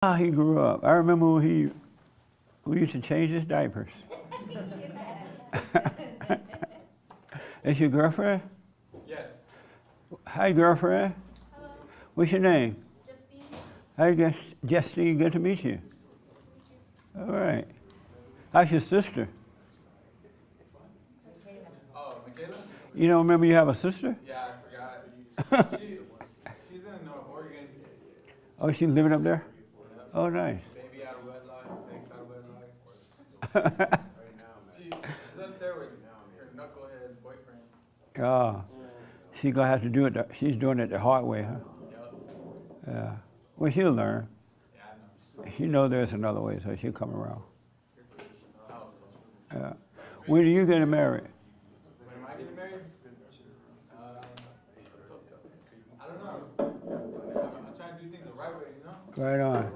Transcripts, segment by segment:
How he grew up. I remember when we used to change his diapers. Is your girlfriend? Yes. Hi, girlfriend. Hello. What's your name? Justine. Hi, Jesse. Good to meet you. All right. How's your sister? Oh, Michaela? You don't remember you have a sister? Yeah, I forgot. She's in Oregon. Oh, she's living up there? Oh, nice. Baby out of wedlock, sex out of wedlock. She's up there with her knucklehead boyfriend. Oh, she's gonna have to do it. She's doing it the hard way, huh? Yep. Yeah. Well, she'll learn. Yeah, I know. She knows there's another way, so she'll come around. Yeah. When are you getting married? When am I getting married? I don't know. I'm trying to do things the right way, you know? Right on.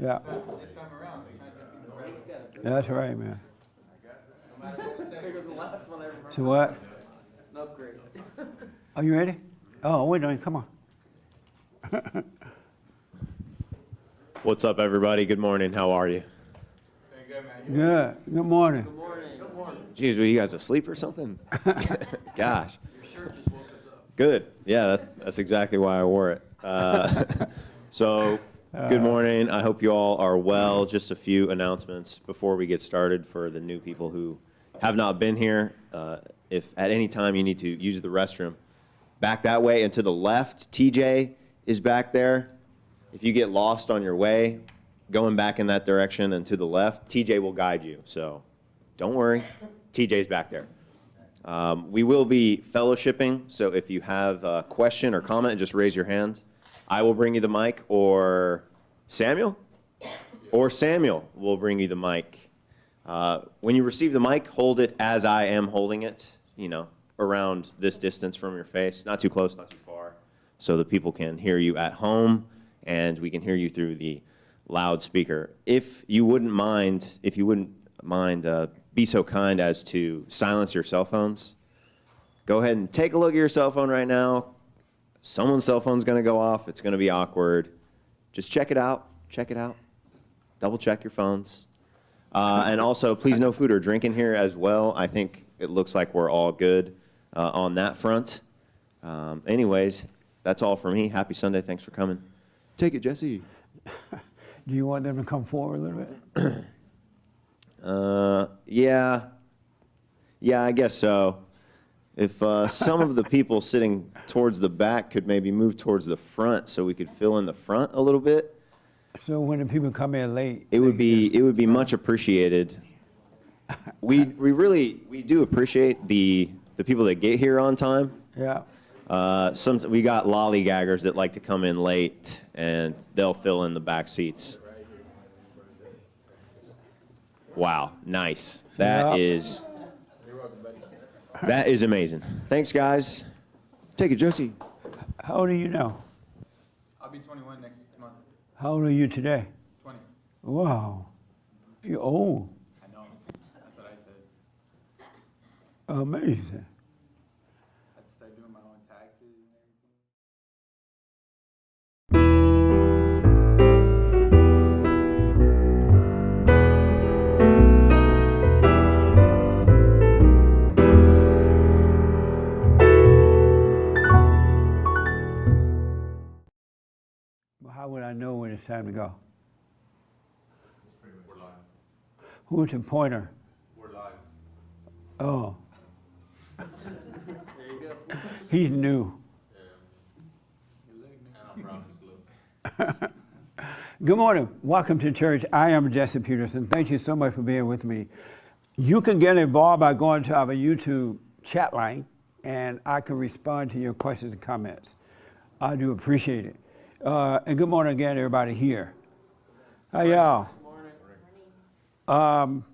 Yeah. This time around, I'm trying to do things the right way. That's right, man. No matter what it takes. Bigger than the last one I remember. So what? An upgrade. Are you ready? Oh, wait, no, come on. What's up, everybody? Good morning. How are you? Doing good, man. You Good. Good morning. Good morning. Good morning. Geez, were you guys asleep or something? Gosh. Your shirt just woke us up. Good. Yeah, that's exactly why I wore it. So, good morning. I hope you all are well. Just a few announcements before we get started for the new people who have not been here. If at any time you need to use the restroom, back that way and to the left, TJ is back there. If you get lost on your way, going back in that direction and to the left, TJ will guide you. So don't worry, TJ's back there. We will be fellowshipping, so if you have a question or comment, just raise your hand. I will bring you the mic, or Samuel? Or Samuel will bring you the mic. When you receive the mic, hold it as I am holding it, you know, around this distance from your face. Not too close, not too far, so that people can hear you at home and we can hear you through the loudspeaker. If you wouldn't mind, be so kind as to silence your cell phones. Go ahead and take a look at your cell phone right now. Someone's cell phone's gonna go off. It's gonna be awkward. Just check it out. Check it out. Double check your phones. And also, please no food or drink in here as well. I think it looks like we're all good on that front. Anyways, that's all for me. Happy Sunday. Thanks for coming. Take it, Jesse. Do you want them to come forward a little bit? Yeah, I guess so. If some of the people sitting towards the back could maybe move towards the front so we could fill in the front a little bit, So when the people come in late, it would be much appreciated. We do appreciate the people that get here on time. yeah. We got lollygaggers that like to come in late and they'll fill in the back seats. Wow, nice. That is amazing. Thanks, guys. Take it, Josie. How old are you now? I'll be 21 next month. How old are you today? 20. Wow. You're old. I know. That's what I said. Amazing. I had to start doing my own taxes and everything. Well, how would I know when it's time to go? We're live. Who's the pointer? We're live. Oh, There you go. he's new. And I'm brown and blue. Good morning. Welcome to church. I am Jesse Peterson. Thank you so much for being with me. You can get involved by going to our YouTube chat line, and I can respond to your questions and comments. I do appreciate it. And good morning again, everybody here. How y'all? Good morning.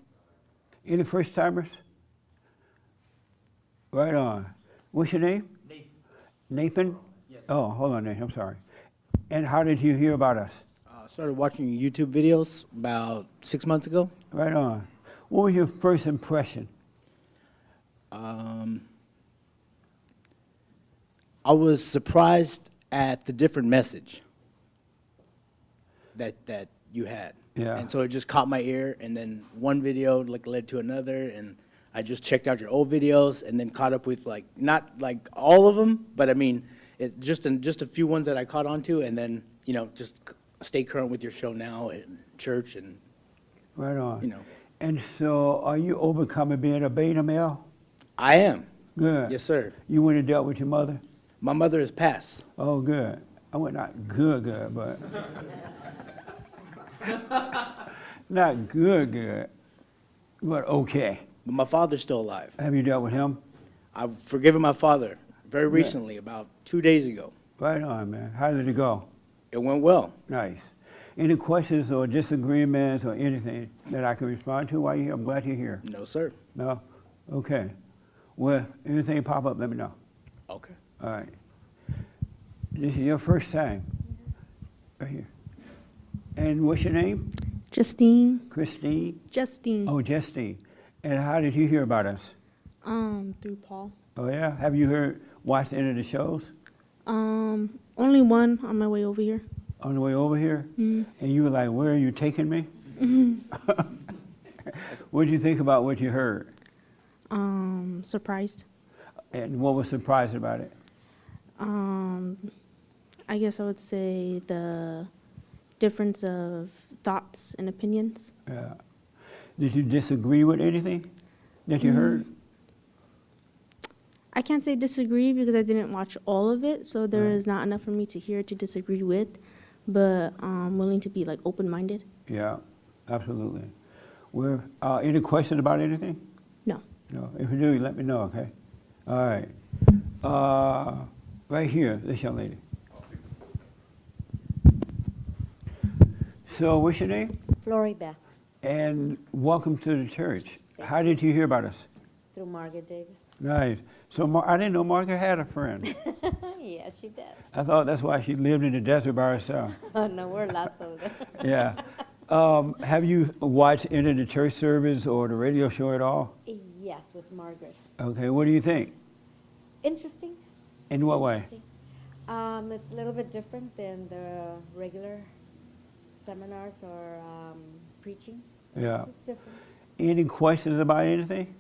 Any first timers? Right on. What's your name? Nathan. Nathan? Yes. Oh, hold on, Nathan. I'm sorry. And how did you hear about us? Started watching your YouTube videos about 6 months ago. Right on. What was your first impression? I was surprised at the different message that you had. Yeah. And so it just caught my ear, and then one video like led to another, and I just checked out your old videos, and then caught up with like not like all of them, but I mean, it just a few ones that I caught on to, and then just stay current with your show now and church, and Right on. you know. And so, are you overcoming being a beta male? I am. Good. Yes, sir. You went and dealt with your mother? My mother is passed. Oh, good. I went not good, but not good, but okay. But my father's still alive. Have you dealt with him? I've forgiven my father very recently, about 2 days ago. Right on, man. How did it go? It went well. Nice. Any questions or disagreements or anything that I can respond to while you're here? I'm glad you're here. No, sir. No? Okay. Well, anything pop up, let me know. Okay. All right. This is your first time. Right here. And what's your name? Justine. Christine? Justine. Oh, Justine. And how did you hear about us? Through Paul. Oh, yeah? Have you watched any of the shows Only one on my way over here. on the way over here? Mm-hmm. And you were like, where are you taking me? What did you think about what you heard? Surprised. And what was surprised about it? I guess I would say the difference of thoughts and opinions. Yeah. Did you disagree with anything that you heard? I can't say disagree because I didn't watch all of it, so there Right. is not enough for me to hear to disagree with, but I'm willing to be like open-minded. Yeah, absolutely. Any questions about anything? No. No. If you do, you let me know, okay? All right. Right here, this young lady. So what's your name? Floribeth, And welcome to the church. How did you hear about us? through Margaret Davis. Nice. So I didn't know Margaret had a friend. Yeah, she does. I thought that's why she lived in the desert by herself. Oh, no, we're lots of them. Yeah. Have you watched any of the church service or the radio show at all? Yes, with Margaret. Okay, what do you think? Interesting. In what way? Interesting. It's a little bit different than the regular seminars or preaching. Yeah. It's different. Any questions about anything?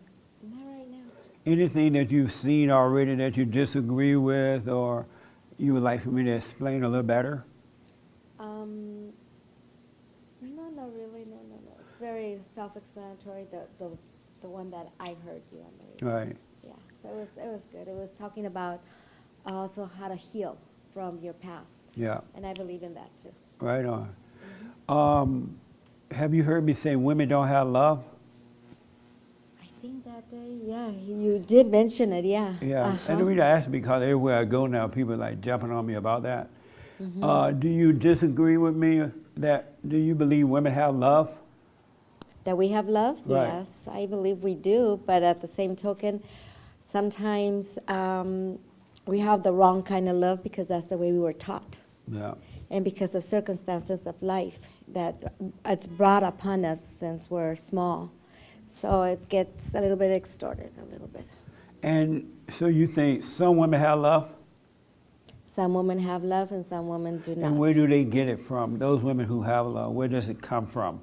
Not right now. Anything that you've seen already that you disagree with or you would like for me to explain a little better? No, not really. No. It's very self-explanatory. The one that I heard you on the radio. Right. Yeah, so it was good. It was talking about also how to heal from your past. Yeah. And I believe in that too. Right on. Have you heard me say women don't have love? I think that day, yeah, you did mention it, yeah. Yeah. And the reason I ask because everywhere I go now, people are like jumping on me about that. Do you disagree with me do you believe women have love? That we have love? Right. Yes, I believe we do, but at the same token, sometimes we have the wrong kind of love because that's the way we were taught. Yeah. And because of circumstances of life that it's brought upon us since we're small. So it gets a little bit extorted, a little bit. And so you think some women have love? Some women have love and some women do not. And where do they get it from? Those women who have love, where does it come from?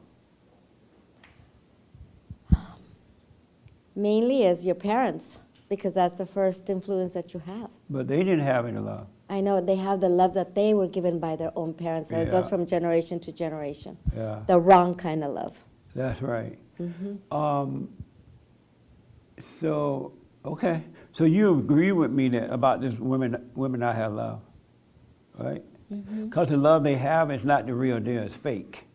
Mainly as your parents, because that's the first influence that you have. But they didn't have any love. I know they have the love that they were given by their own parents. So it goes Yeah. from generation to generation. Yeah. The wrong kind of love. That's right. So, okay. So you agree with me that about this women not have love, right? Because the love they have is not the real deal, it's fake.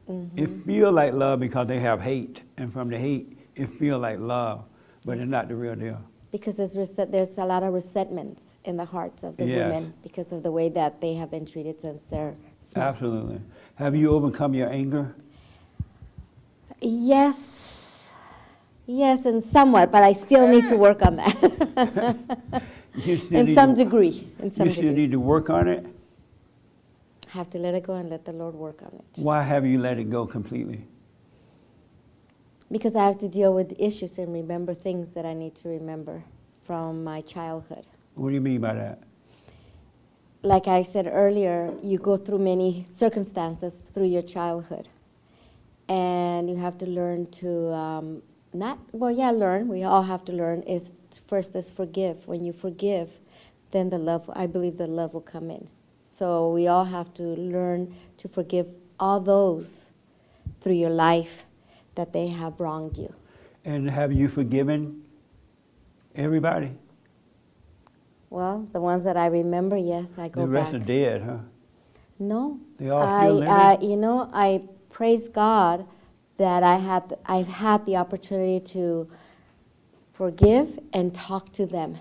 It feel like love because they have hate, and from the hate, it feel like love, but it's not the real deal. Because there's a lot of resentments in the hearts of the Yes. women because of the way that they have been treated since they're small. Absolutely. Have you overcome your anger? Yes, and somewhat, but I still need to work on that. You still In need some to- degree, in some You still degree. need to work on it? Have to let it go and let the Lord work on it. Why have you let it go completely? Because I have to deal with issues and remember things that I need to remember from my childhood. What do you mean by that? like I said earlier, you go through many circumstances through your childhood. And you have to learn to, learn, we all have to learn, first is forgive. When you forgive, then the love, I believe the love will come in. So we all have to learn to forgive all those through your life that they have wronged you. And have you forgiven everybody? Well, the ones that I remember, yes, I go The rest back. are dead, huh? No. They all still living? I praise God that I've had the opportunity to forgive and talk to them.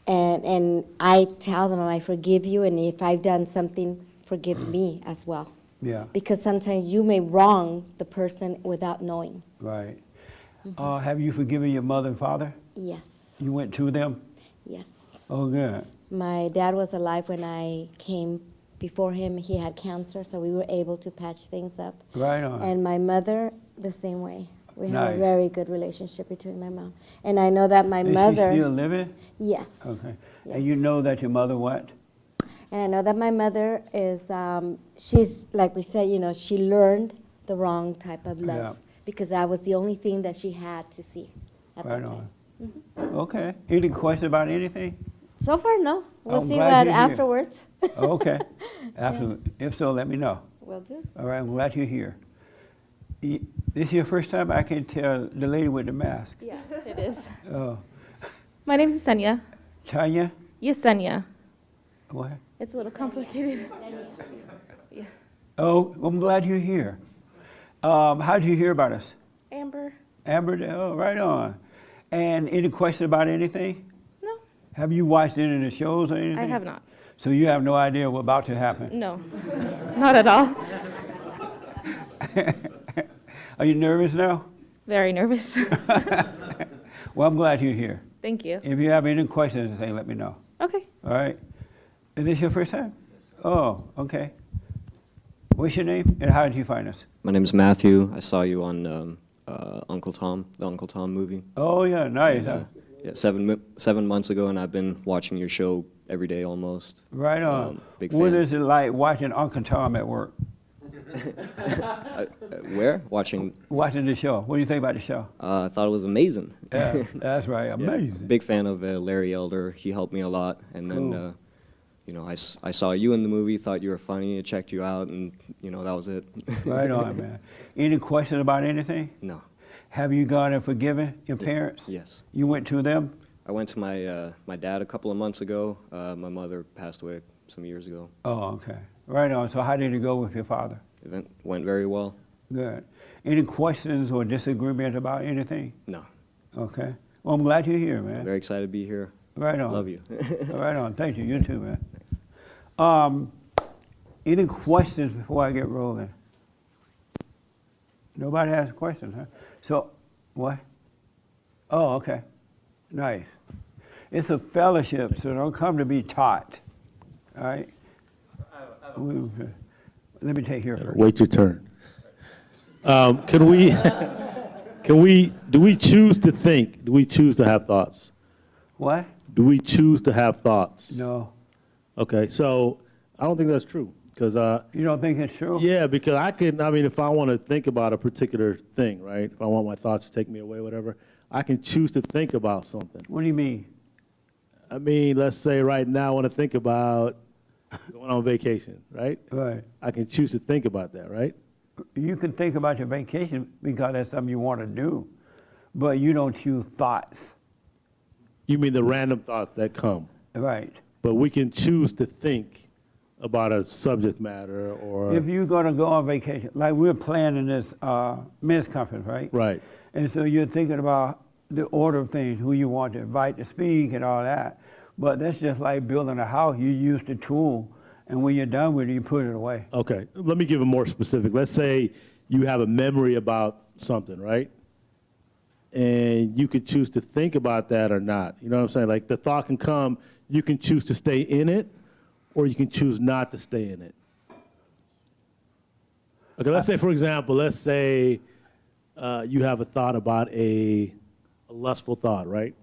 And I tell them, I forgive you, and if I've done something, forgive me as well. Yeah, Because sometimes you may wrong the person without knowing. right. Have you forgiven your mother and father? Yes, You went to them? yes. Oh, good. My dad was alive when I came before him. He had cancer, so we were able to patch things up. Right on. And my mother, the same way. We have Nice. a very good relationship between my mom. And I know that my Is mother. she still living? Yes. Okay. Yes. And you know that your mother what? And I know that my mother is, she's, like we said, she learned the wrong type of love. Yeah. Because that was the only thing that she had to see at Right that time. on. Okay. Any question about anything? So far, no. We'll I'm see glad what you're here. afterwards. Okay. Absolutely. If so, let me know. Will do. All right, I'm glad you're here. This is your first time I can tell the lady with the mask. Yeah, it is. Oh, My name is Yesenia. Tanya? Yesenia. What? It's a little complicated. Oh, I'm glad you're here. How did you hear about us? Amber? Amber? Oh, right on. And any question about anything? No, Have you watched any of the shows or anything? I have not. So you have no idea what's about to happen? No, not at all. Are you nervous now? Very nervous. Well, I'm glad you're here. Thank you. If you have any questions, let me know. Okay. All right? Is this your first time? Oh, okay. What's your name and how did you find us? My name is Matthew. I saw you on Uncle Tom, the Uncle Tom movie. Oh, yeah, nice. Huh? Yeah, 7 months ago, and I've been watching your show every day almost. Right on. Big What fan. is it like watching Uncle Tom at work? Where? Watching. Watching the show. What do you think about the show? I thought it was amazing. Yeah, that's right. Yeah. Amazing. Big fan of Larry Elder. He helped me a lot. And then, Cool. I saw you in the movie, thought you were funny, I checked you out, and, that was it. Right on, man. Any questions about anything? No. Have you gone and forgiven your parents? Yes. You went to them? I went to my dad a couple of months ago. My mother passed away some years ago. Oh, okay. Right on. So how did it go with your father? It went very well. Good. Any questions or disagreement about anything? No. Okay. Well, I'm glad you're here, man. Very excited to be here. Right on. Love you. Right on. Thank you. You too, man. Any questions before I get rolling? Nobody has questions, huh? So, what? Oh, okay. Nice. It's a fellowship, so don't come to be taught. All right? Let me take here first. Wait your turn. Do we choose to think? Do we choose to have thoughts? What? Do we choose to have thoughts? No. Okay, so I don't think that's true. Because You don't think it's true? yeah, because if I want to think about a particular thing, right? If I want my thoughts to take me away, whatever, I can choose to think about something. What do you mean? Let's say right now I want to think about going on vacation, right? Right. I can choose to think about that, right? You can think about your vacation because that's something you want to do, but you don't choose thoughts. You mean the random thoughts that come. Right. But we can choose to think about a subject matter or. If you're going to go on vacation, like we're planning this men's conference, right? Right. And so you're thinking about the order of things, who you want to invite to speak and all that. But that's just like building a house. You use the tool, and when you're done with it, you put it away. Okay, let me give it more specific. Let's say you have a memory about something, right? And you could choose to think about that or not. You know what I'm saying? Like the thought can come, you can choose to stay in it, or you can choose not to stay in it. Okay, let's say, for example, you have a thought about a lustful thought, right?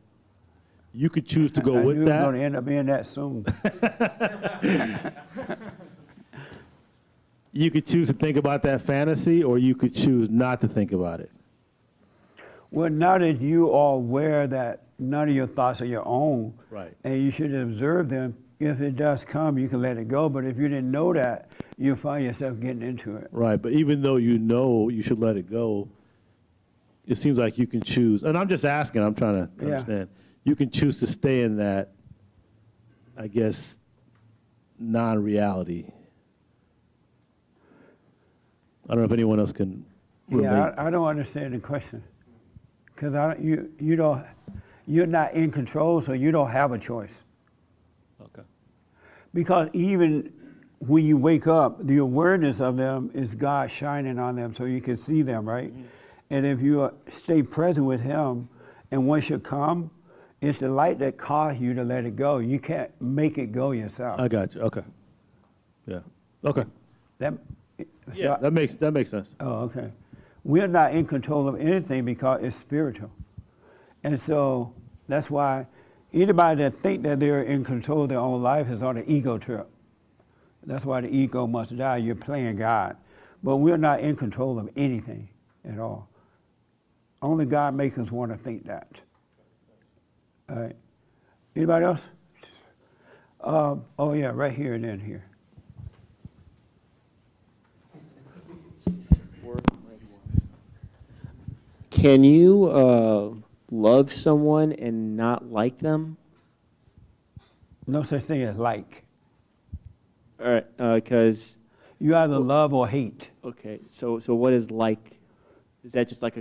You could choose to go I with knew it was going to that. end up being that soon. You could choose to think about that fantasy, or you could choose not to think about it. Well, now that you are aware that none of your thoughts are your own, Right. and you should observe them, if it does come, you can let it go. But if you didn't know that, you'll find yourself getting into it. Right, but even though you know you should let it go, it seems like you can choose, and I'm just asking, I'm trying to Yeah. understand. You can choose to stay in that, I guess, non-reality. I don't know if anyone else can relate. Yeah, I don't understand the question. Because you're not in control, so you don't have a choice. Okay. Because even when you wake up, the awareness of them is God shining on them so you can see them, right? And if you stay present with Him, and once you come, it's the light that caused you to let it go. You can't make it go yourself. I got you, okay. Yeah, okay. That, Yeah, that makes sense. Oh, okay. We're not in control of anything because it's spiritual. And so that's why anybody that think that they're in control of their own life is on an ego trip. That's why the ego must die. You're playing God. But we're not in control of anything at all. Only God makes us want to think that. All right. Anybody else? Oh, yeah, right here and then here. Can you love someone and not like them? No such thing as like. All right, because You either love or hate. okay, so what is like? Is that just like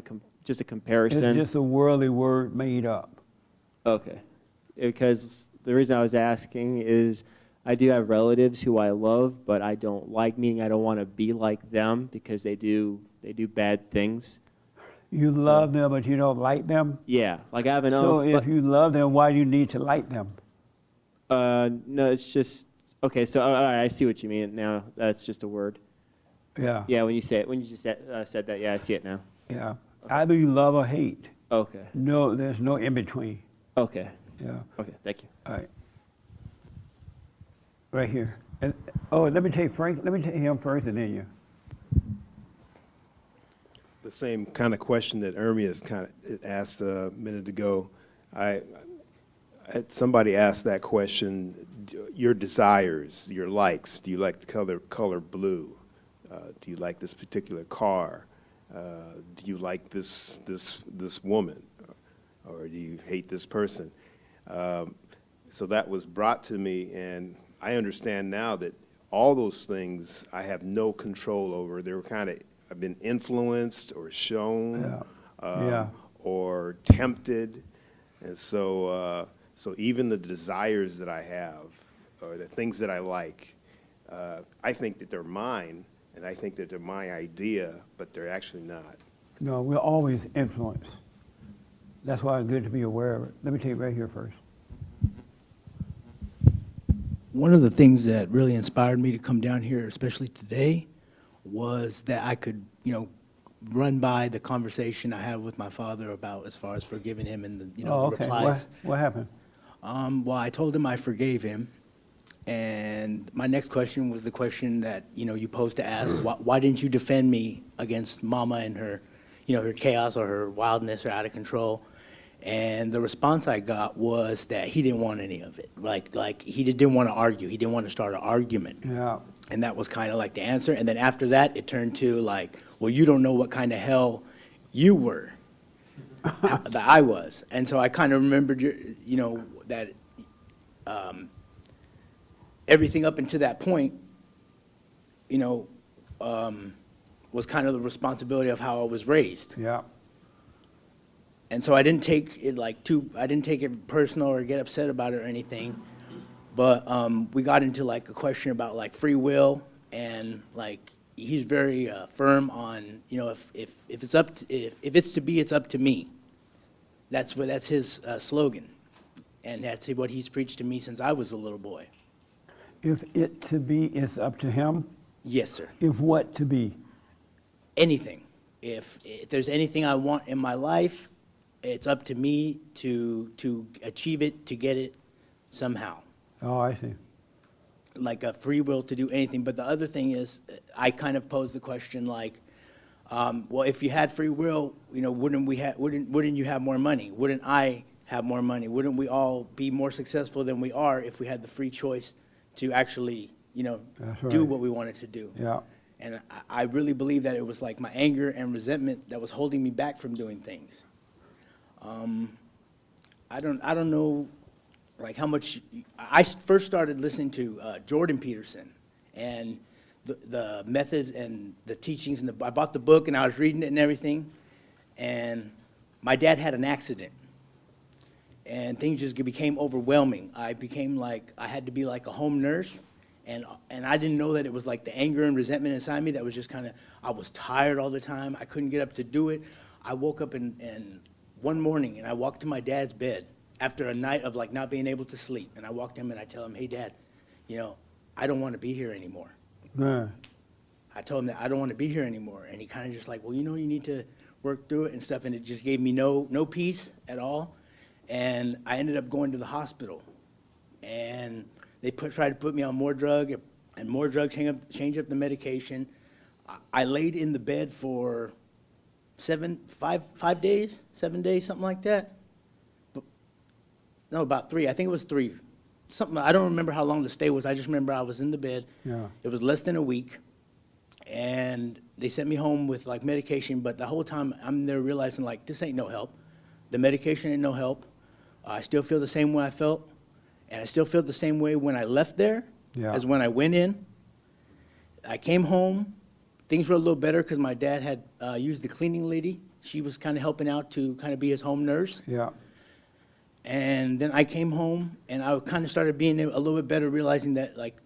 just a comparison? It's just a worldly word made up. Okay, because the reason I was asking is I do have relatives who I love, but I don't like. Meaning I don't want to be like them because they do bad things. You love them, but you don't like them. Yeah, like I have an So uncle. if you love them, why do you need to like them? No, it's just okay. So all right, I see what you mean now. That's just a word. Yeah. Yeah, when you just said that, yeah, I see it now. Yeah. Either you love or hate. Okay. No, there's no in between. Okay. Yeah. Okay. Thank you. All right. Right here. And, let me take Frank. Let me take him first, and then you. The same kind of question that Ermias kind of asked a minute ago. Somebody asked that question, your desires, your likes. Do you like the color blue? Do you like this particular car? Do you like this woman? Or do you hate this person? So that was brought to me, and I understand now that all those things I have no control over. They were kind of, I've been influenced or shown or tempted. And so even the desires that I have or the things that I like, I think that they're mine and I think that they're my idea, but they're actually not. No, we're always influenced. That's why it's good to be aware of it. Let me take it right here first. One of the things that really inspired me to come down here, especially today, was that I could, run by the conversation I had with my father about as far as forgiving him and the, the okay. replies. What happened? Well, I told him I forgave him, and my next question was the question that you posed to ask: why didn't you defend me against Mama and her, her chaos or her wildness or out of control? And the response I got was that he didn't want any of it. Like he didn't want to argue. He didn't want to start an argument. Yeah. And that was kind of like the answer. And then after that, it turned to like, well, you don't know what kind of hell you were, that I was. And so I kind of remembered, that everything up until that point, was kind of the responsibility of how I was raised. Yeah. And so I didn't take it I didn't take it personal or get upset about it or anything. But we got into like a question about like free will, and like he's very firm on if it's to be, it's up to me. That's his slogan, and that's what he's preached to me since I was a little boy. If it to be is up to him? Yes, sir. If what to be? Anything. If there's anything I want in my life, it's up to me to achieve it, to get it somehow. Oh, I see. Like a free will to do anything. But the other thing is, I kind of pose the question like, well, if you had free will, you know, wouldn't you have more money? Wouldn't I have more money? Wouldn't we all be more successful than we are if we had the free choice to actually, you know, That's do right. what we wanted to do? Yeah. And I really believe that it was like my anger and resentment that was holding me back from doing things. I don't know, like how much, I first started listening to Jordan Peterson and the methods and the teachings, and I bought the book and I was reading it and everything, and my dad had an accident, and things just became overwhelming. I became like, I had to be like a home nurse, and I didn't know that it was like the anger and resentment inside me that was just kind of, I was tired all the time, I couldn't get up to do it. I woke up and one morning, and I walked to my dad's bed after a night of like not being able to sleep, and I walked to him and I tell him, hey Dad, you know, I don't want to be here anymore. Good. I told him that I don't want to be here anymore, and he kind of just like, well, you know, you need to work through it and stuff, and it just gave me no peace at all, and I ended up going to the hospital, and they tried to put me on more drug and more drug, change up the medication. I laid in the bed for 7 days, something like that. No, about 3. I think it was 3. Something, I don't remember how long the stay was. I just remember I was in the bed. Yeah. It was less than a week, and they sent me home with like medication, but the whole time I'm there realizing like, this ain't no help. The medication ain't no help. I still feel the same way I felt, and I still feel the same way when I left there as when I went in. I came home. Things were a little better because my dad had used the cleaning lady. She was kind of helping out to kind of be his home nurse. Yeah. And then I came home, and I kind of started being a little bit better, realizing that like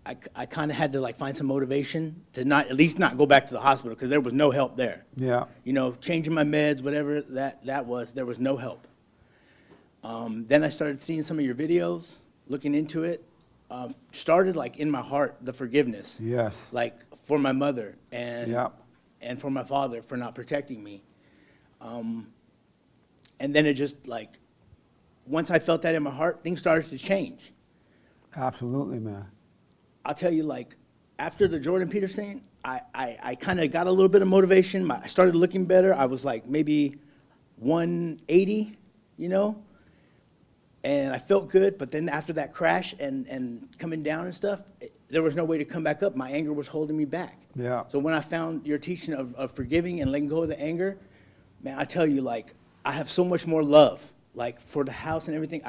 I kind of had to like find some motivation to not, at least not go back to the hospital, because there was no help there. Yeah. You know, changing my meds, whatever that was, there was no help. Then I started seeing some of your videos, looking into it. Started like in my heart, the forgiveness. Yes. Like for my mother and Yep. and for my father for not protecting me. And then it just like, once I felt that in my heart, things started to change. Absolutely, man. I'll tell you, like, after the Jordan Peterson, I kind of got a little bit of motivation. I started looking better. I was like maybe 180, you know? And I felt good, but then after that crash and coming down and stuff, there was no way to come back up. My anger was holding me back. Yeah. So when I found your teaching of forgiving and letting go of the anger, man, I tell you, like, I have so much more love, like, for the house and everything.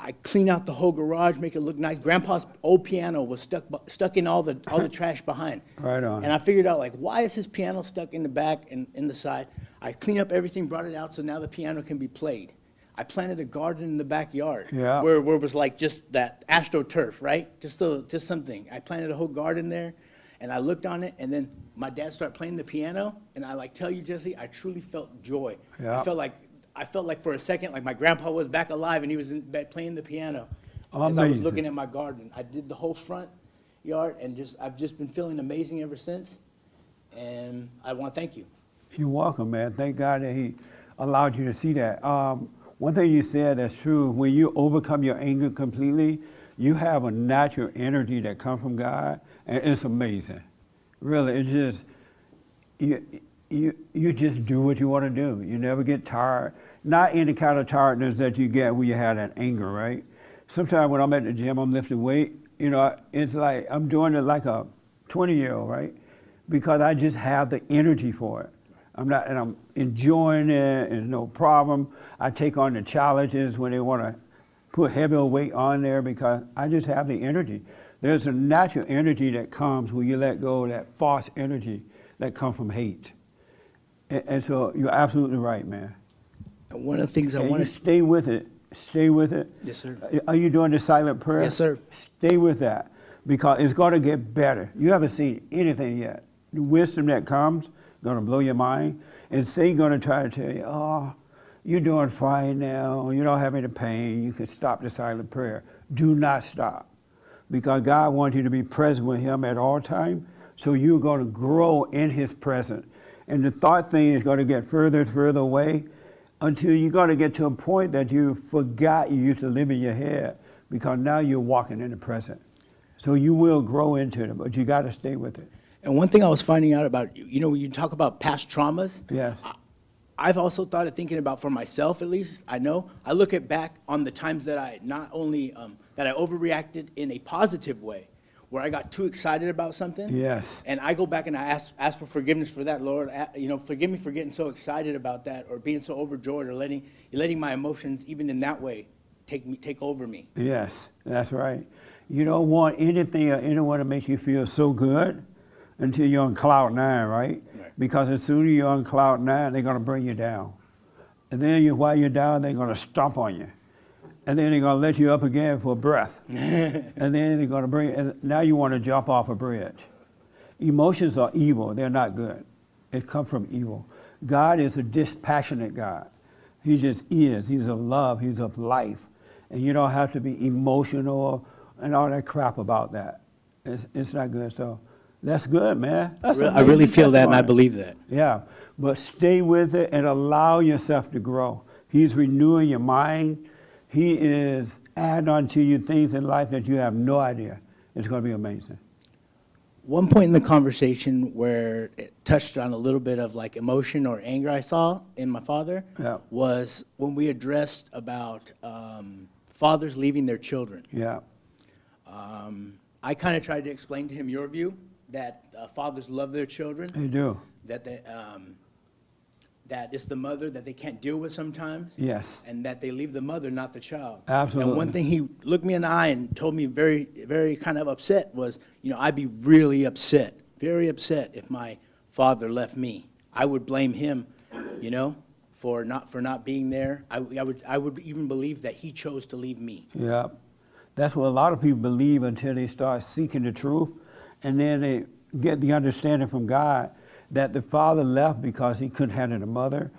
I clean out the whole garage, make it look nice. Grandpa's old piano was stuck in all the trash behind. Right on. And I figured out, like, why is his piano stuck in the back and in the side? I cleaned up everything, brought it out, so now the piano can be played. I planted a garden in the backyard Yeah. where it was like just that astroturf, right? Just something. I planted a whole garden there, and I looked on it, and then my dad started playing the piano, and I like tell you, Jesse, I truly felt joy. Yeah. I felt like for a second, like my grandpa was back alive, and he was in bed playing the piano. As I was Amazing. looking at my garden, I did the whole front yard, and I've just been feeling amazing ever since. And I want to thank you. You're welcome, man. Thank God that He allowed you to see that. One thing you said that's true. When you overcome your anger completely, you have a natural energy that comes from God, and it's amazing. Really, it's just you just do what you want to do. You never get tired. Not any kind of tiredness that you get when you have that anger, right? Sometimes when I'm at the gym, I'm lifting weight. You know, it's like I'm doing it like a 20-year-old, right? Because I just have the energy for it. I'm enjoying it, and no problem. I take on the challenges when they want to put heavier weight on there because I just have the energy. There's a natural energy that comes when you let go of that false energy that comes from hate. And so you're absolutely right, man. And one of the things I And want you to... stay with it. Stay with it. Yes, sir. Are you doing the silent prayer? Yes, sir. Stay with that because it's going to get better. You haven't seen anything yet. The wisdom that comes going to blow your mind. And Satan's going to try to tell you, oh, you're doing fine now. You don't have any pain. You can stop the silent prayer. Do not stop because God wants you to be present with Him at all times. So you're going to grow in His presence. And the thought thing is going to get further and further away until you're going to get to a point that you forgot you used to live in your head, because now you're walking in the present. So you will grow into it, but you got to stay with it. And one thing I was finding out about, you know, when you talk about past traumas, Yes. I've also started thinking about, for myself at least, I know, I look at back on the times that I not only, that I overreacted in a positive way, where I got too excited about something. Yes. And I go back and I ask for forgiveness for that, Lord. You know, forgive me for getting so excited about that, or being so overjoyed, or letting my emotions, even in that way, take over me. Yes, that's right. You don't want anything or anyone to make you feel so good until you're on cloud nine, right? Because as soon as you're on cloud nine, they're going to bring you down. And then while you're down, they're going to stomp on you. And then they're going to let you up again for a breath. And then they're going to and now you want to jump off a bridge. Emotions are evil. They're not good. It comes from evil. God is a dispassionate God. He just is. He's of love. He's of life. And you don't have to be emotional and all that crap about that. It's not good. So that's good, man. That's I really amazing feel that, and I testimony. believe that. Yeah, but stay with it and allow yourself to grow. He's renewing your mind. He is adding on to you things in life that you have no idea. It's going to be amazing. One point in the conversation where it touched on a little bit of like emotion or anger I saw in my father was when we addressed about fathers leaving their children. Yeah. I kind of tried to explain to him your view, that fathers love their children. They do. That it's the mother that they can't deal with sometimes. Yes. And that they leave the mother, not the child. Absolutely. And one thing he looked me in the eye and told me very, very kind of upset was, you know, I'd be really upset, very upset if my father left me. I would blame him, you know, for not being there. I would even believe that he chose to leave me. Yeah. That's what a lot of people believe until they start seeking the truth. And then they get the understanding from God that the father left because he couldn't handle the mother.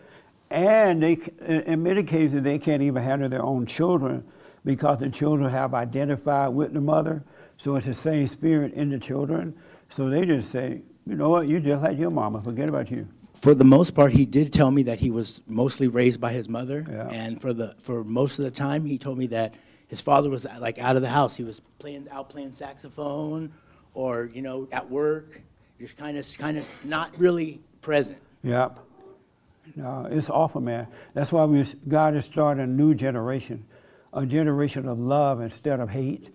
And in many cases, they can't even handle their own children because the children have identified with the mother. So it's the same spirit in the children. So they just say, you know what, you just like your mama, forget about you. For the most part, he did tell me that he was mostly raised by his mother. Yeah. And for most of the time, he told me that his father was like out of the house. He was playing saxophone, or, you know, at work, just kind of not really present. Yep. No, it's awful, man. That's why God is starting a new generation, a generation of love instead of hate.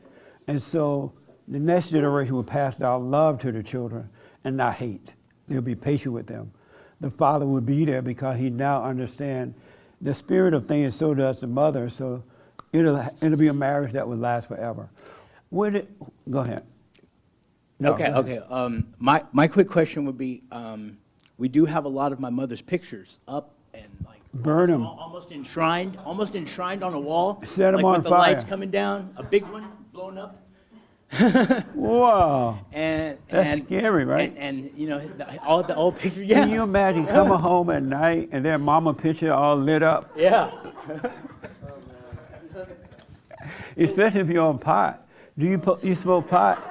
And so the next generation will pass down love to the children and not hate. They'll be patient with them. The father will be there because he now understands the spirit of things, so does the mother. So it'll be a marriage that will last forever. Go ahead. No, Okay, go ahead. okay. My quick question would be, we do have a lot of my mother's pictures up and like Burn 'em. almost enshrined on a wall. Set 'em like on with the fire. lights coming down, a big one blown up. Whoa. And That's scary, right? And you know, all the old pictures. Yeah. Can you imagine coming home at night and their mama picture all lit up? Yeah. Especially if you're on pot. Do you smoke pot?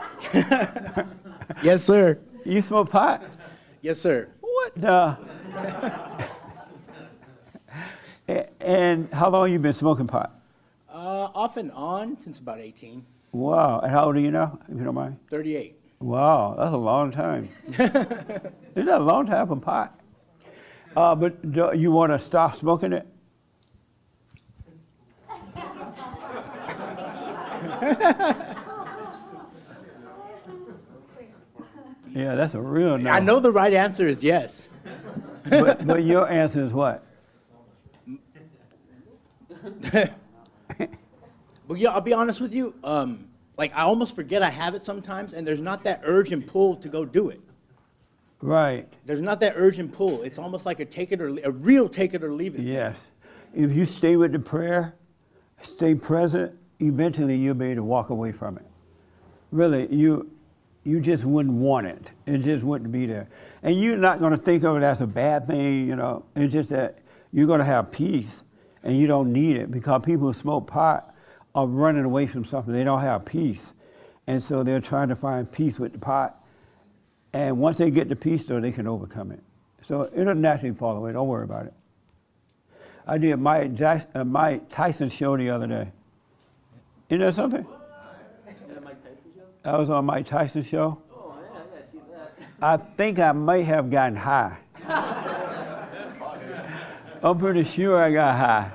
Yes, sir. You smoke pot? Yes, sir. What the? And how long you been smoking pot? Off and on since about 18, Wow. And how old are you now, if you don't mind? 38. Wow, that's a long time. Isn't that a long time for pot? But do you want to stop smoking it? Yeah, that's a real no. I know the right answer is yes. But your answer is what? But yeah, I'll be honest with you. Like I almost forget I have it sometimes, and there's not that urge and pull to go do it. Right. There's not that urge and pull. It's almost like a real take it or leave it. Yes. If you stay with the prayer, stay present, eventually you'll be able to walk away from it. Really, you just wouldn't want it. It just wouldn't be there. And you're not going to think of it as a bad thing, you know. It's just that you're going to have peace, and you don't need it because people who smoke pot are running away from something. They don't have peace. And so they're trying to find peace with the pot. And once they get the peace, though, they can overcome it. So it'll naturally fall away. Don't worry about it. I did Mike Tyson show the other day. Isn't that something? I was on Mike Tyson show. Oh, yeah, I gotta see that. I think I may have gotten high. I'm pretty sure I got high.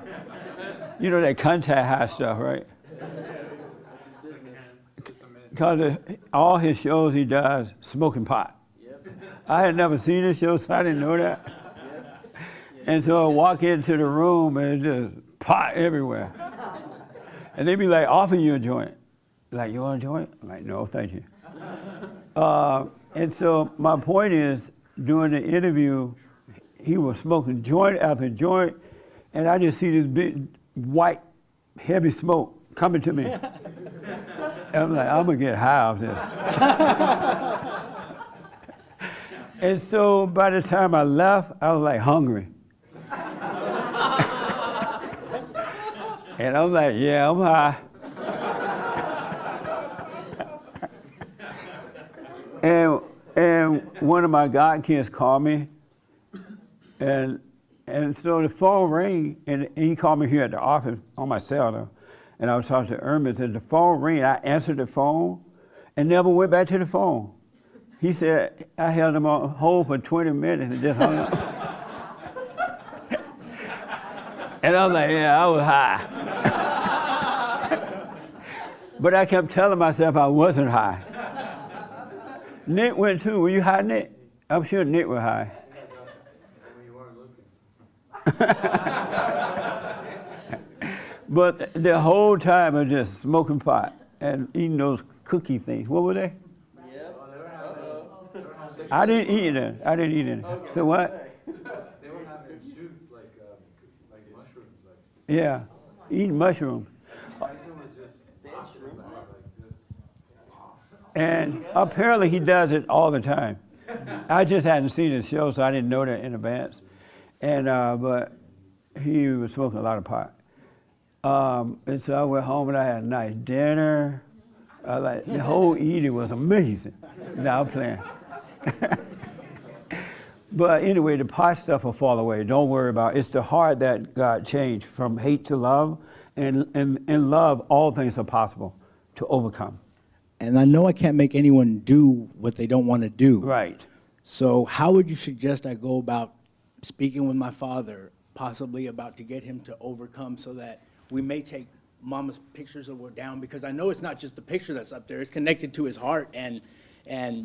You know that contact high stuff, right? Because all his shows he does smoking pot. I had never seen his show, so I didn't know that. And so I walk into the room and it's just pot everywhere. And they be like, offer you a joint. Like, you want a joint? I'm like, no, thank you. And so my point is, during the interview, he was smoking joint after joint, and I just see this big, white, heavy smoke coming to me. And I'm like, I'm gonna get high off this. And so by the time I left, I was like hungry. And I'm like, yeah, I'm high. And one of my godkids called me, and so the phone rang, and he called me here at the office on my cell though, and I was talking to Ermis, and the phone rang, I answered the phone, and never went back to the phone. He said, I held him on hold for 20 minutes and just hung up. And I was like, yeah, I was high. But I kept telling myself I wasn't high. Nick went too. Were you high, Nick? I'm sure Nick was high. But the whole time I was just smoking pot and eating those cookie things. What were they? I didn't eat it. I didn't eat it. So what? They were having shoots like mushrooms. Yeah, eating mushrooms. Tyson was just mushrooms. And apparently he does it all the time. I just hadn't seen his show, so I didn't know that in advance. And but he was smoking a lot of pot. And so I went home and I had a nice dinner. Like the whole eating was amazing. Now I'm playing. But anyway, the pot stuff will fall away. Don't worry about it. It's the heart that God changed from hate to love. And in love, all things are possible to overcome. And I know I can't make anyone do what they don't want to do. Right. So how would you suggest I go about speaking with my father, possibly about to get him to overcome so that we may take Mama's pictures that were down? Because I know it's not just the picture that's up there. It's connected to his heart, and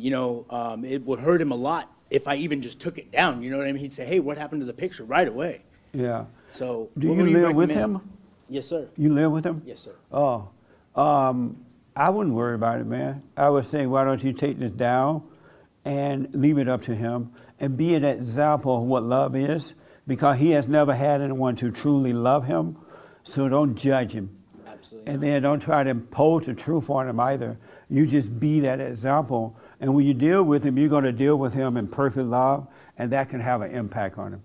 you know, it would hurt him a lot if I even just took it down. You know what I mean? He'd say, hey, what happened to the picture right away? Yeah. So Do what you would live with recommend? him? Yes, sir. You live with him? Yes, sir. Oh. I wouldn't worry about it, man. I would say, why don't you take this down and leave it up to him and be an example of what love is, because he has never had anyone to truly love him. So don't judge him. Absolutely. And then don't try to impose the truth on him either. You just be that example. And when you deal with him, you're going to deal with him in perfect love, and that can have an impact on him.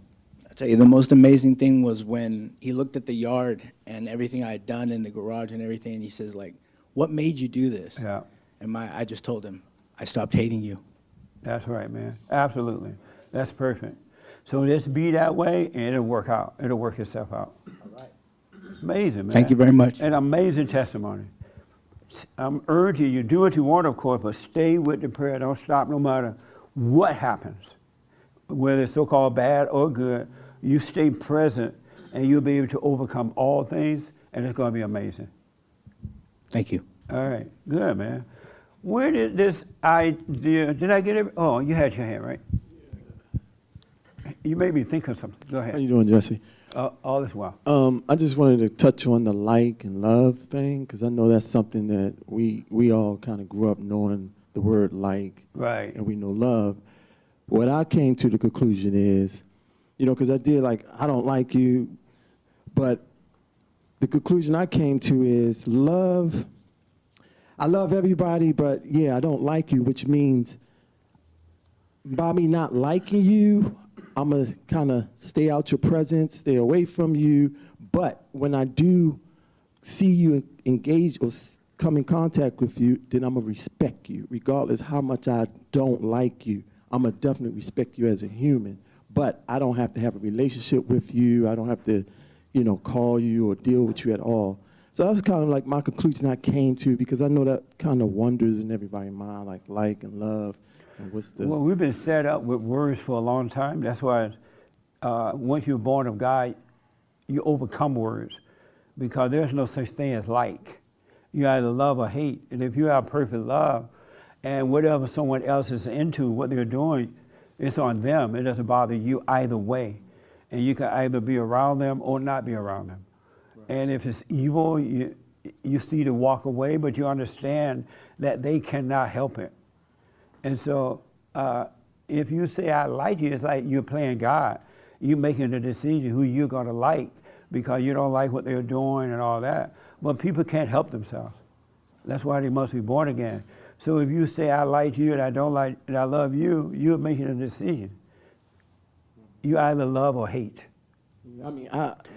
I'll tell you, the most amazing thing was when he looked at the yard and everything I had done in the garage and everything, and he says, like, what made you do this? Yeah. And I just told him, I stopped hating you. That's right, man. Absolutely. That's perfect. So just be that way, and it'll work out. It'll work itself out. All right. Amazing, man. Thank you very much. An amazing testimony. I'm urging you, do what you want, of course, but stay with the prayer. Don't stop no matter what happens. Whether it's so-called bad or good, you stay present, and you'll be able to overcome all things, and it's going to be amazing. Thank you. All right, good, man. Where did this idea, did I get it? Oh, you had your hand, right? You made me think of something. Go ahead. How you doing, Jesse? All this while. I just wanted to touch on the like and love thing, because I know that's something that we all kind of grew up knowing the word like. Right. And we know love. What I came to the conclusion is, you know, because I did like, I don't like you, but the conclusion I came to is love. I love everybody, but yeah, I don't like you, which means by me not liking you, I'm going to kind of stay out your presence, stay away from you. But when I do see you engage or come in contact with you, then I'm going to respect you. Regardless how much I don't like you, I'm going to definitely respect you as a human. But I don't have to have a relationship with you. I don't have to call you or deal with you at all. So that's kind of like my conclusion I came to, because I know that kind of wonders in everybody's mind, like and love, and what's the... Well, we've been set up with words for a long time. That's why once you're born of God, you overcome words, because there's no such thing as like. You either love or hate. And if you have perfect love, and whatever someone else is into, what they're doing, it's on them. It doesn't bother you either way. And you can either be around them or not be around them. Right. And if it's evil, you see to walk away, but you understand that they cannot help it. And so if you say, I like you, it's like you're playing God. You're making a decision who you're going to like because you don't like what they're doing and all that. But people can't help themselves. That's why they must be born again. So if you say, I like you and I don't like, and I love you, you're making a decision. You either love or hate. I mean,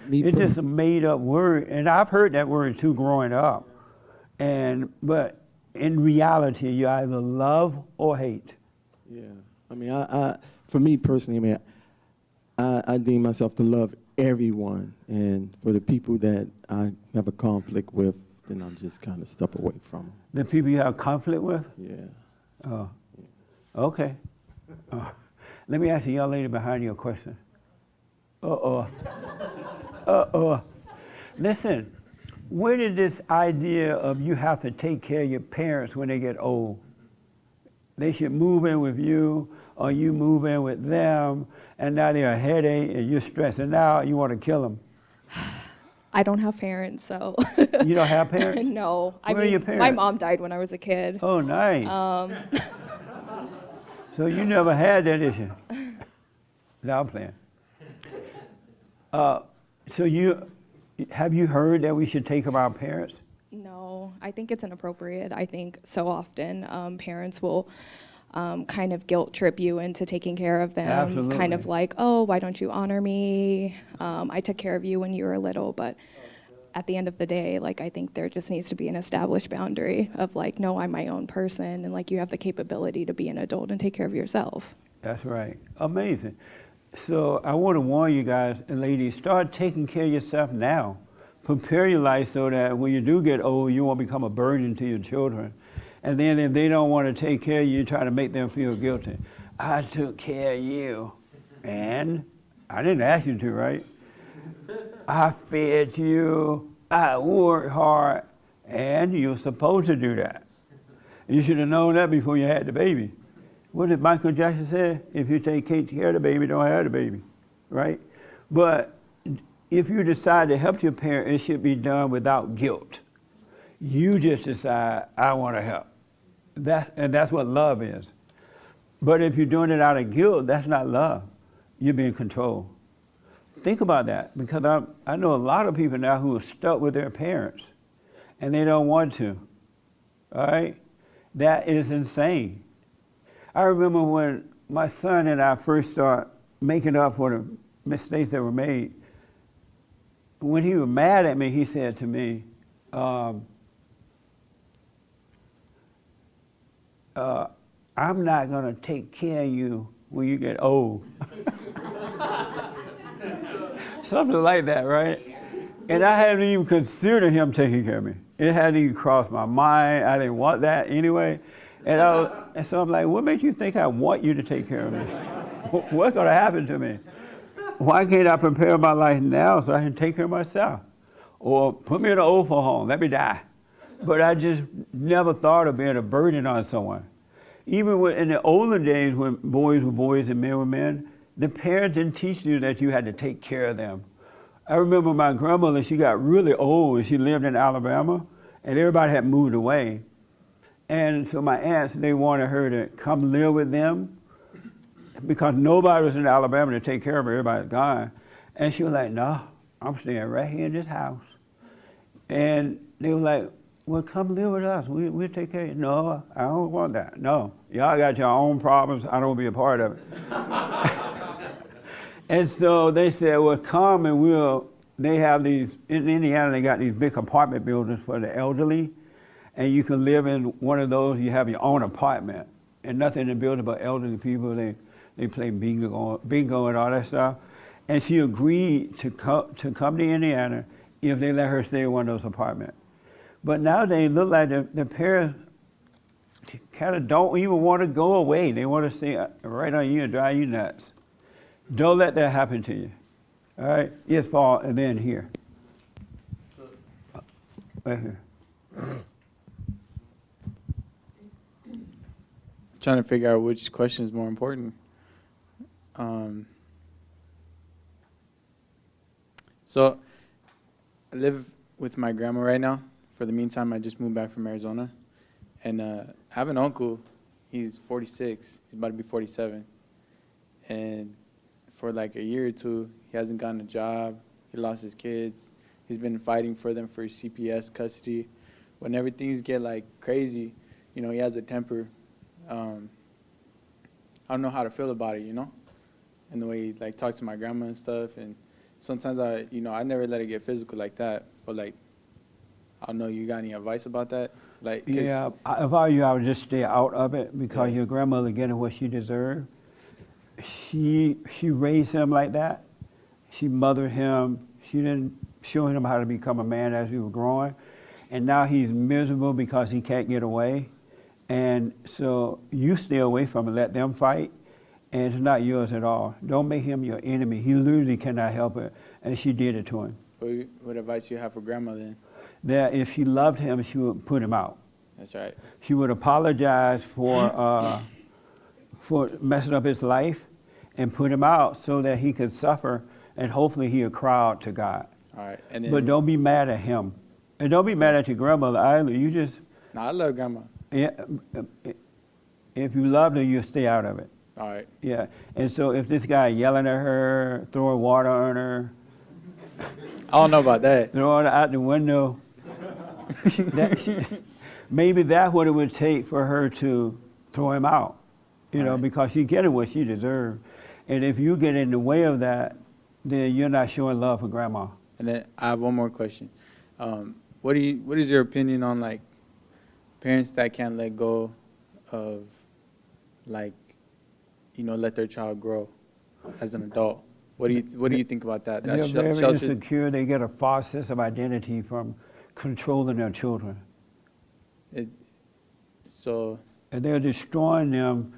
it's just a made up word. And I've heard that word too growing up. But in reality, you either love or hate. Yeah. I mean, for me personally, I deem myself to love everyone. And for the people that I have a conflict with, then I'm just kind of step away from them. The people you have conflict with? Yeah. Oh, okay. Let me ask the young lady behind you a question. Listen, where did this idea of you have to take care of your parents when they get old? They should move in with you, or you move in with them, and now they're a headache, and you're stressing out, you want to kill them. I don't have parents, so. You don't have parents? No. Where are your parents? My mom died when I was a kid. Oh, nice. So you never had that issue? No, I'm playing. So have you heard that we should take care of our parents? No, I think it's inappropriate. I think so often parents will kind of guilt trip you into taking care of them. Absolutely. Kind of like, oh, why don't you honor me? I took care of you when you were little, but at the end of the day, like, I think there just needs to be an established boundary of like, no, I'm my own person, and like you have the capability to be an adult and take care of yourself. That's right. Amazing. So I want to warn you guys and ladies, start taking care of yourself now. Prepare your life so that when you do get old, you won't become a burden to your children. And then if they don't want to take care of you, you try to make them feel guilty. I took care of you. And I didn't ask you to, right? I fed you. I worked hard. And you're supposed to do that. You should have known that before you had the baby. What did Michael Jackson say? If you take care of the baby, don't have the baby, right? But if you decide to help your parent, it should be done without guilt. You just decide, I want to help. And that's what love is. But if you're doing it out of guilt, that's not love. You're being controlled. Think about that, because I know a lot of people now who are stuck with their parents, and they don't want to, all right? That is insane. I remember when my son and I first started making up for the mistakes that were made. When he was mad at me, he said to me, I'm not going to take care of you when you get old. Something like that, right? And I hadn't even considered him taking care of me. It hadn't even crossed my mind. I didn't want that anyway. And so I'm like, what makes you think I want you to take care of me? What's going to happen to me? Why can't I prepare my life now so I can take care of myself? Or put me in an old folks home, let me die. But I just never thought of being a burden on someone. Even in the older days when boys were boys and men were men, the parents didn't teach you that you had to take care of them. I remember my grandmother, she got really old and she lived in Alabama and everybody had moved away. And so my aunts, they wanted her to come live with them because nobody was in Alabama to take care of her, everybody's gone. And she was like, no, I'm staying right here in this house. And they were like, well, come live with us, we'll take care of you. No, I don't want that, no. Y'all got your own problems, I don't want to be a part of it. And so they said, well, come and they have these, in Indiana, they got these big apartment buildings for the elderly. And you can live in one of those, you have your own apartment. And nothing in the building but elderly people, they play bingo and all that stuff. And she agreed to come to Indiana if they let her stay in one of those apartments. But now they look like the parents kind of don't even want to go away. They want to stay right on you and drive you nuts. Don't let that happen to you. All right? It's fall and then here. Right here. Trying to figure out which question is more important. So I live with my grandma right now. For the meantime, I just moved back from Arizona. And I have an uncle. He's 46. He's about to be 47. And for like a year or two, he hasn't gotten a job. He lost his kids. He's been fighting for them for CPS custody. Whenever things get like crazy, you know, he has a temper. I don't know how to feel about it, you know? And the way he like talks to my grandma and stuff. And sometimes I never let it get physical like that. But like, I don't know, you got any advice about that? Like, Yeah, if I were you, I would just stay out of it because Yeah. your grandmother getting what she deserved. She raised him like that. She mothered him. She didn't show him how to become a man as he was growing. And now he's miserable because he can't get away. And so you stay away from it, let them fight, and it's not yours at all. Don't make him your enemy. He literally cannot help it, and she did it to him. what advice you have for grandma then? That if she loved him, she would put him out. That's right. She would apologize for messing up his life and put him out so that he could suffer and hopefully he'll cry out to God. All right. And then, But don't be mad at him. And don't be mad at your grandmother either. You just, I love grandma. yeah, if you love her, you'll stay out of it. All right. Yeah. And so if this guy yelling at her, throwing water on her, I don't know about that. throwing her out the window, maybe that's what it would take for her to throw him out, you know, Right. because she's getting what she deserves. And if you get in the way of that, then you're not showing love for grandma. And then I have one more question. What is your opinion on like parents that can't let go of like, you know, let their child grow as an adult? What do you think about that? They're very insecure. They get a false sense of identity from controlling their children. So And they're destroying them,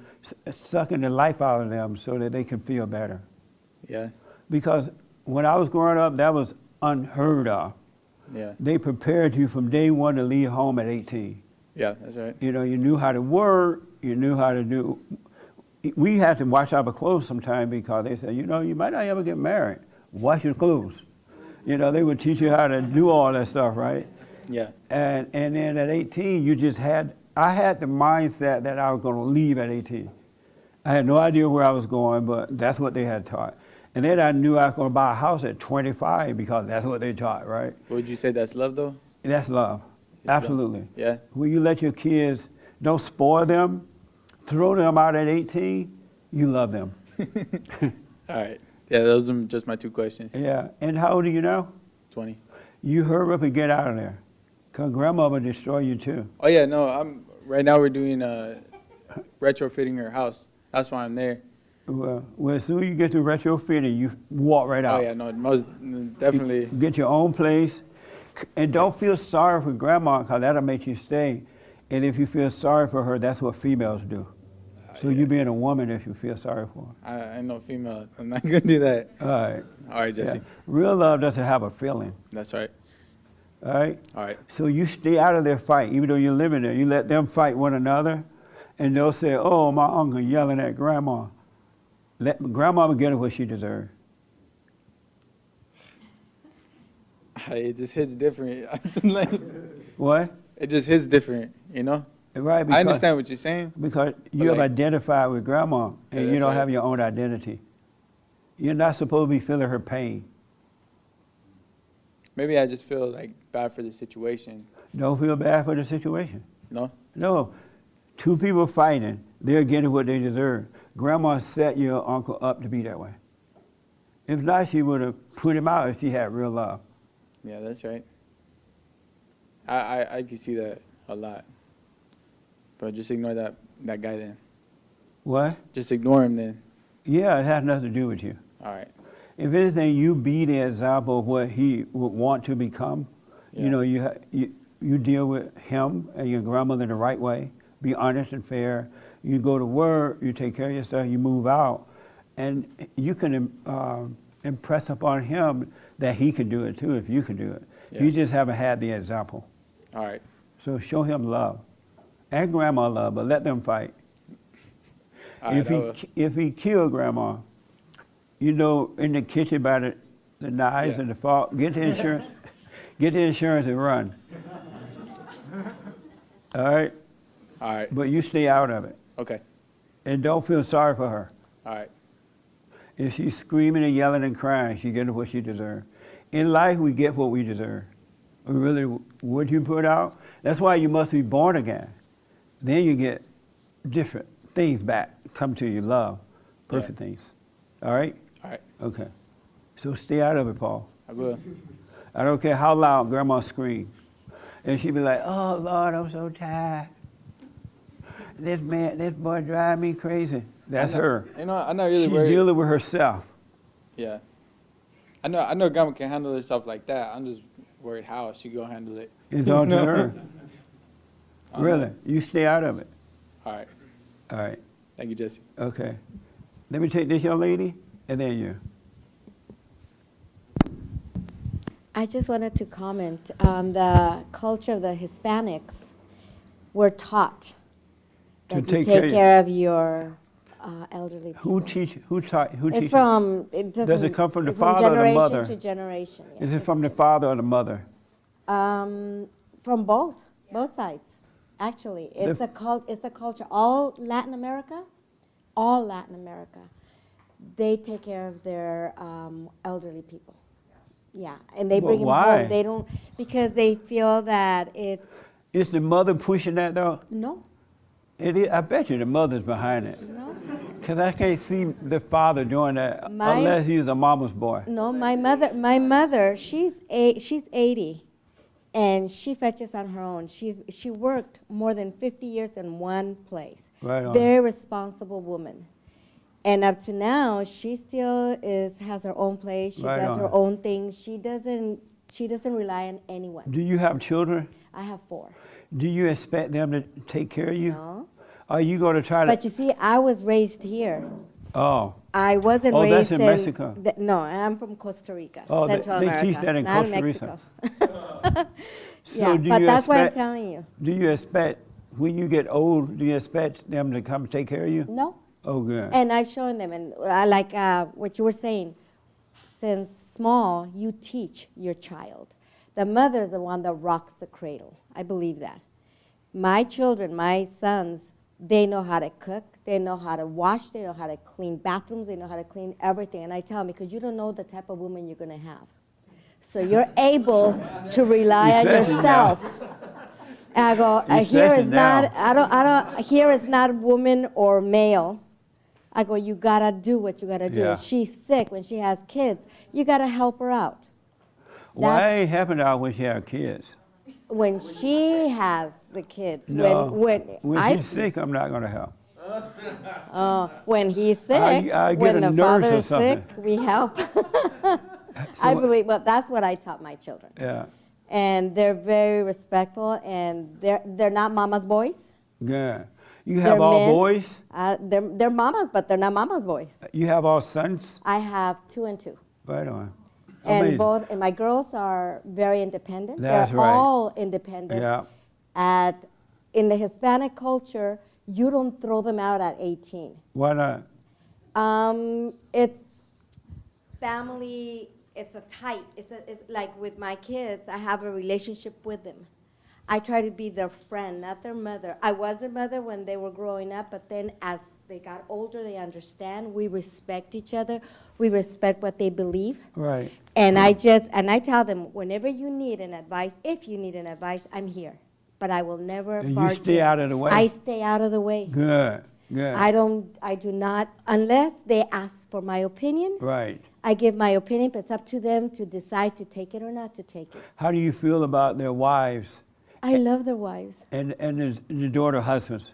sucking the life out of them so that they can feel better. yeah, Because when I was growing up, that was unheard of. yeah, They prepared you from day one to leave home at 18. yeah. That's right. You know, you knew how to work, you knew how to do. We had to wash our clothes sometime because they said, you know, you might not ever get married. Wash your clothes. You know, they would teach you how to do all that stuff, right? Yeah, And then at 18, I had the mindset that I was going to leave at 18. I had no idea where I was going, but that's what they had taught. And then I knew I was going to buy a house at 25 because that's what they taught, right? would you say that's love though? That's love. It's love. Absolutely. Yeah, When you let your kids, don't spoil them, throw them out at 18, you love them. all right. Yeah, those are just my two questions. Yeah. And how old are you now? 20. You hurry up and get out of there. Because grandma will destroy you too. Oh yeah, no, right now we're doing retrofitting her house. That's why I'm there. Well, as soon as you get to retrofitting, you walk right out. Oh yeah, no, most definitely. Get your own place. And don't feel sorry for grandma because that'll make you stay. And if you feel sorry for her, that's what females do. So you being a woman if you feel sorry for her. I know female. I'm not gonna do that. All right. All right, Jesse. Yeah. Real love doesn't have a feeling. That's right. All right? All right. So you stay out of their fight, even though you're living there. You let them fight one another, and they'll say, oh, my uncle yelling at grandma. Let grandma get her what she deserves. It just hits different. Like, What? it just hits different, you know? Right, I because, understand what you're saying. because But you have like- identified with grandma, and you that's don't right. have your own identity. You're not supposed to be feeling her pain. Maybe I just feel like bad for the situation. Don't feel bad for the situation. No? No, two people fighting, they're getting what they deserve. Grandma set your uncle up to be that way. If not, she would have put him out if she had real love. Yeah, that's right. I can see that a lot. But just ignore that guy then. What? Just ignore him then. Yeah, it has nothing to do with you. All right. if anything, you be the example of what he would want to become. Yeah. You know, you deal with him and your grandmother the right way. Be honest and fair. You go to work, you take care of yourself, you move out, and you can impress upon him that he can do it too if you can do it. Yeah. You just haven't had the example. All right. So show him love. And grandma love, but let them fight. All right, If he kill grandma, you know, in the kitchen by the knives Yeah. and the fork, get the insurance, get the insurance and run. All right? All right. But you stay out of it. Okay. And don't feel sorry for her. All right. If she's screaming and yelling and crying, she gets what she deserves. In life, we get what we deserve. We really, what you put out, that's why you must be born again. Then you get different things back, come to you, love, perfect things. All right? All right. Okay. So stay out of it, Paul. I will. I don't care how loud grandma screams. And she'd be like, oh, Lord, I'm so tired. This boy drive me crazy. That's her. You know, I'm not really She's worried. dealing with herself. Yeah. I know grandma can handle herself like that. I'm just worried how she gonna handle it. It's on to her. I don't Really, know. you stay out of it. All right. All right, Thank you, Jesse. okay. Let me take this young lady, and then you. I just wanted to comment on the culture of the Hispanics. We're taught To that you take care take of- care of your elderly people. Who taught, who It's teaches? from, it doesn't. Does it come from the it's father or the mother? generation to generation, yes. Is it It's from the father or the mother? From both sides, actually. It's a culture. All Latin America, they take care of their elderly people. Yeah, and they bring them why? home. They don't, because they feel that it's, Is the mother pushing that though? no, It is, I bet you the mother's behind it. no. Because I can't see the father doing that My- unless he's a mama's boy. No, my mother, she's 80, and she fetches on her own. She worked more than 50 years in one place. Right on. Very responsible woman. And up to now, she still has her own place. She Right does her on. own things. She doesn't rely on anyone. Do you have children? I have 4. Do you expect them to take care of you? No. Are you going to try to? But you see, I was raised here. Oh, I wasn't Oh, raised that's in Mexico. No, I'm from Costa Rica, Oh, Central they America. teach that in not Costa Rica. Mexico. so Yeah, do but you that's what I'm expect- telling you. Do you expect when you get old? Do you expect them to come take care of you? No. Oh, good. And I've shown them, and I like what you were saying. Since small, you teach your child. The mother is the one that rocks the cradle. I believe that. My children, my sons, they know how to cook. They know how to wash. They know how to clean bathrooms. They know how to clean everything. And I tell them, because you don't know the type of woman you're going to have. So you're able to rely on You're stressing yourself. And I go, You're here is stressing not, now. here is not woman or male. I go, you gotta do what you gotta do. Yeah. If she's sick, when she has kids, you gotta help her out. Why ain't happened out when she had kids? When she has the kids, No. when she's sick, I'm not going to help. when he's sick, I get when a the nurse father or is sick, something. we help. I believe, well, that's what I taught my children. Yeah, And they're very respectful, and they're not mama's boys. good. You They're have all men. boys? They're mamas, but they're not mama's boys. You have all sons? I have 2 and 2. Right on. And Amazing. and my girls are very independent. That's They're right. all independent. Yeah. In the Hispanic culture, you don't throw them out at 18. Why not? It's family. It's like with my kids. I have a relationship with them. I try to be their friend, not their mother. I was their mother when they were growing up, but then as they got older, they understand. We respect each other. We respect what they believe. Right. And I tell them, whenever you need an advice, if you need an advice, I'm here. But I will never And you barge stay in. out of the way? I stay out of the way. Good, good. I do not, unless they ask for my opinion. Right. I give my opinion, but it's up to them to decide to take it or not to take it. How do you feel about their wives I love their wives. and the daughter husbands?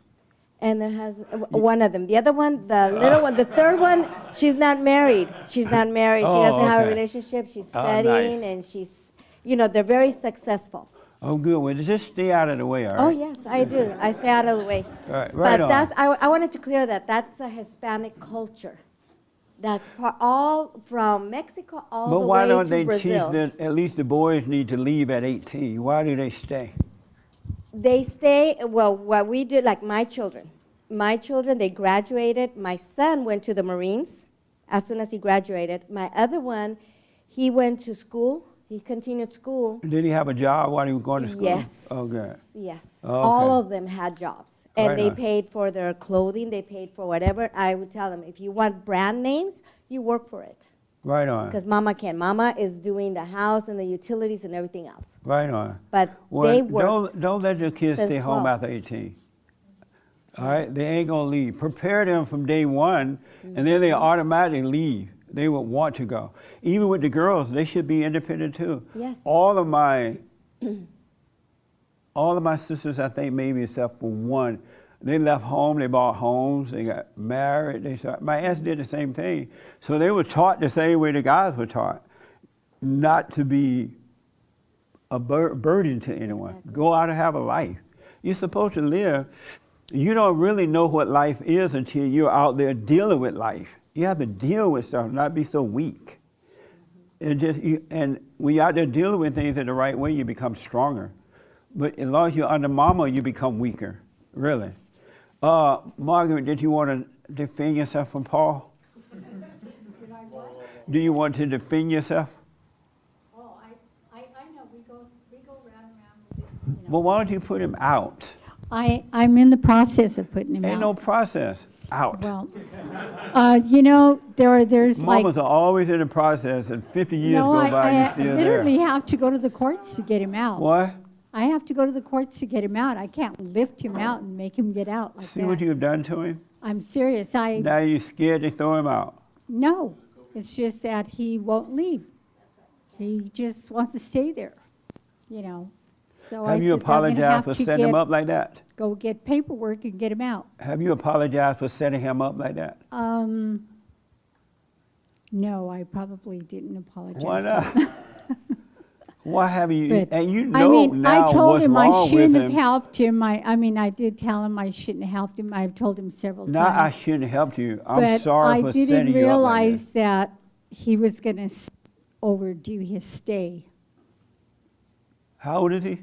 And there has one of them. The other one, the little one, the third one, she's not married. She's not married. She Oh, doesn't have a okay. relationship. She's Oh, studying, nice. and she's, you know, they're very successful. Oh, good. Well, just stay out of the way, all right? Oh, yes, I do. I stay out of the way. Right But on. that's, I wanted to clear that. That's a Hispanic culture. That's all from Mexico all But the why way don't to they Brazil. teach that at least the boys need to leave at 18? Why do they stay? They stay, well, what we did, like my children, they graduated. My son went to the Marines as soon as he graduated. My other one, he went to school. He continued school. Did he have a job while he was going to school? Yes. Oh, good. Yes. Okay. All of them had jobs. And Right they on. paid for their clothing. They paid for whatever. I would tell them, if you want brand names, you work for it. Right on. Because Mama can't. Mama is doing the house and the utilities and everything else. Right on. But Well, they work. don't let your kids since stay home 12. after 18. All right? They ain't going to leave. Prepare them from day one, and then they automatically leave. They would want to go. Even with the girls, they should be independent too. Yes. All of my sisters, I think maybe except for one, they left home, they bought homes, they got married. My aunts did the same thing. So they were taught the same way the guys were taught, not to be a burden to anyone. Exactly. Go out and have a life. You're supposed to live. You don't really know what life is until you're out there dealing with life. You have to deal with stuff, not be so weak. And when you're out there dealing with things in the right way, you become stronger. But as long as you're under mama, you become weaker, really. Margaret, did you want to defend yourself from Paul? Do you want to defend yourself? Oh, I know, we go round and round with it, you know. Well, why don't you put him out? I'm in the process of putting him Ain't out. no process. Out. Well, you know, there's like. Mamas are always in the process, and 50 years No, go by, and you're I still literally there. have to go to the courts to get him out. What? I have to go to the courts to get him out. I can't lift him out and make him get out like See that. what you've done to him? I'm serious. Now you're scared to throw him out. No, it's just that he won't leave. He just wants to stay there, you know. So I Have you said, "I'm gonna apologized have for to setting him get- up like that? Go get paperwork and get him out." Have you apologized for setting him up like that? No, I probably didn't apologize. Why to him. not? Why have you? But, And you I know mean, now I told what's him wrong I with shouldn't have him. helped him. I mean, I did tell him I shouldn't have helped him. I've told him several Now I times. shouldn't have helped you. I'm But sorry I for didn't setting you up like realize this. that he was going to overdo his stay. How old is he?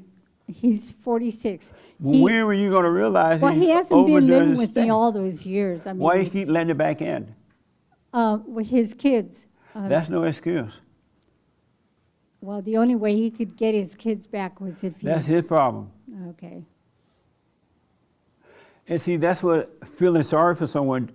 He's 46. Well, when were you going to realize Well, he hasn't been overdone living his with stay? me all those years. I mean, Why you it's, keep letting it back in? with his kids. That's no excuse. Well, the only way he could get his kids back was if he. That's his problem. Okay. And see, that's what feeling sorry for someone,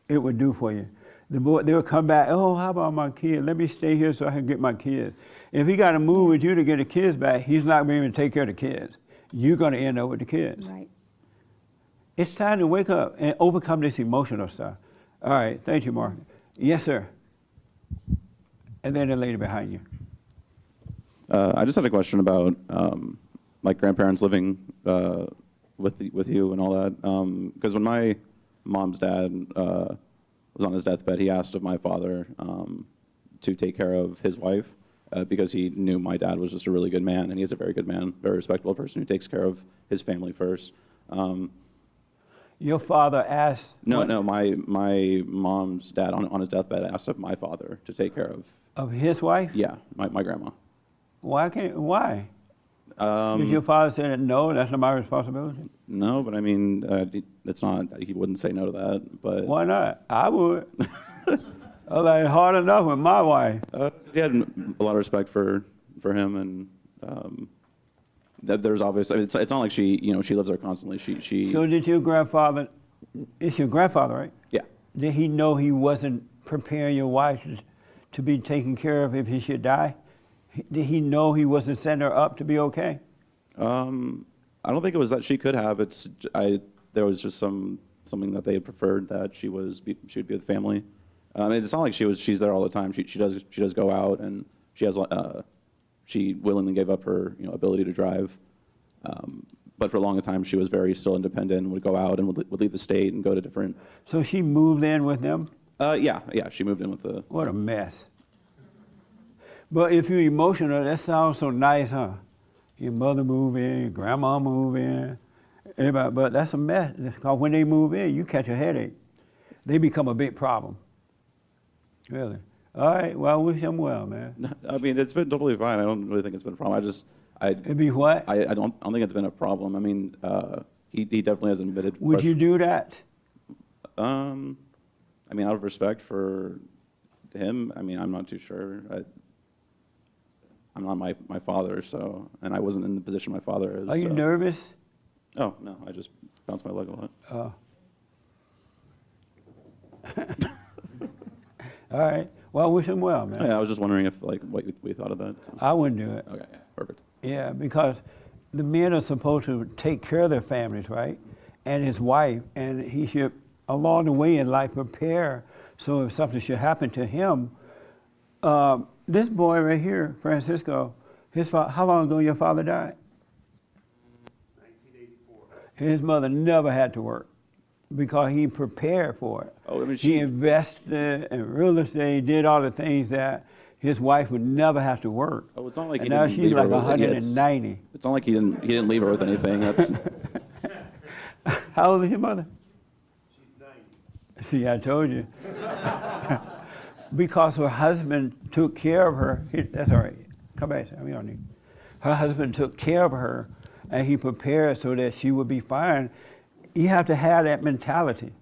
it would do for you. The boy, they'll come back, oh, how about my kid? Let me stay here so I can get my kids. If he got to move with you to get the kids back, he's not going to be able to take care of the kids. You're going to end up with the kids. Right. It's time to wake up and overcome this emotional stuff. All right, thank you, Mark. Yes, sir. And then the lady behind you. I just had a question about my grandparents living with you and all that. Because when my mom's dad was on his deathbed, he asked of my father to take care of his wife because he knew my dad was just a really good man, and he is a very good man, very respectable person who takes care of his family first. Your father asked? No, my mom's dad on his deathbed asked of my father to take care of his wife? Yeah, my grandma. Why? Did your father say that, no, that's not my responsibility? No, but I mean, it's not. He wouldn't say no to that. But why not? I would. I was like, hard enough with my wife. He had a lot of respect for him, and there's obviously it's not like she lives there constantly. She. So did your grandfather? It's your grandfather, right? Yeah. Did he know he wasn't preparing your wife to be taken care of if he should die? Did he know he wasn't setting her up to be okay? I don't think it was that she could have. There was just something that they had preferred that she would be with family. It's not like she's there all the time. She does go out, and she willingly gave up her ability to drive but for a long time, she was very still independent, would go out and would leave the state and go to different. So she moved in with them? Yeah, she moved in with the. What a mess. But if you're emotional, that sounds so nice, huh? Your mother move in, your grandma move in, everybody, but that's a mess. Because when they move in, you catch a headache. They become a big problem. Really. All right, well, I wish them well, man. I mean, it's been totally fine. I don't really think it's been a problem. It'd be what? I don't think it's been a problem. I mean, he definitely has admitted. Would you do that? I mean, out of respect for him, I mean, I'm not too sure. I'm not my father, so, and I wasn't in the position my father is. Are you nervous? Oh, no, I just bounce my leg a lot. Oh. All right. Well, I wish him well, man. Yeah, I was just wondering if, like, what we thought of that. So. I wouldn't do it. Okay, perfect. Yeah, because the men are supposed to take care of their families, right? And his wife, and he should, along the way in life, prepare so if something should happen to him. This boy right here, Francisco, how long ago your father died? 1984. His mother never had to work because he prepared for it. Oh, I mean, he invested in real estate, did all the things that his wife would never have to work. Oh, it's not like and he now didn't she's leave like her with, 190. It's not like he didn't leave her with anything. That's. How old is your mother? She's 90. See, I told you. Because her husband took care of her. That's all right. Come back. We don't need. Her husband took care of her, and he prepared so that she would be fine. You have to have that mentality.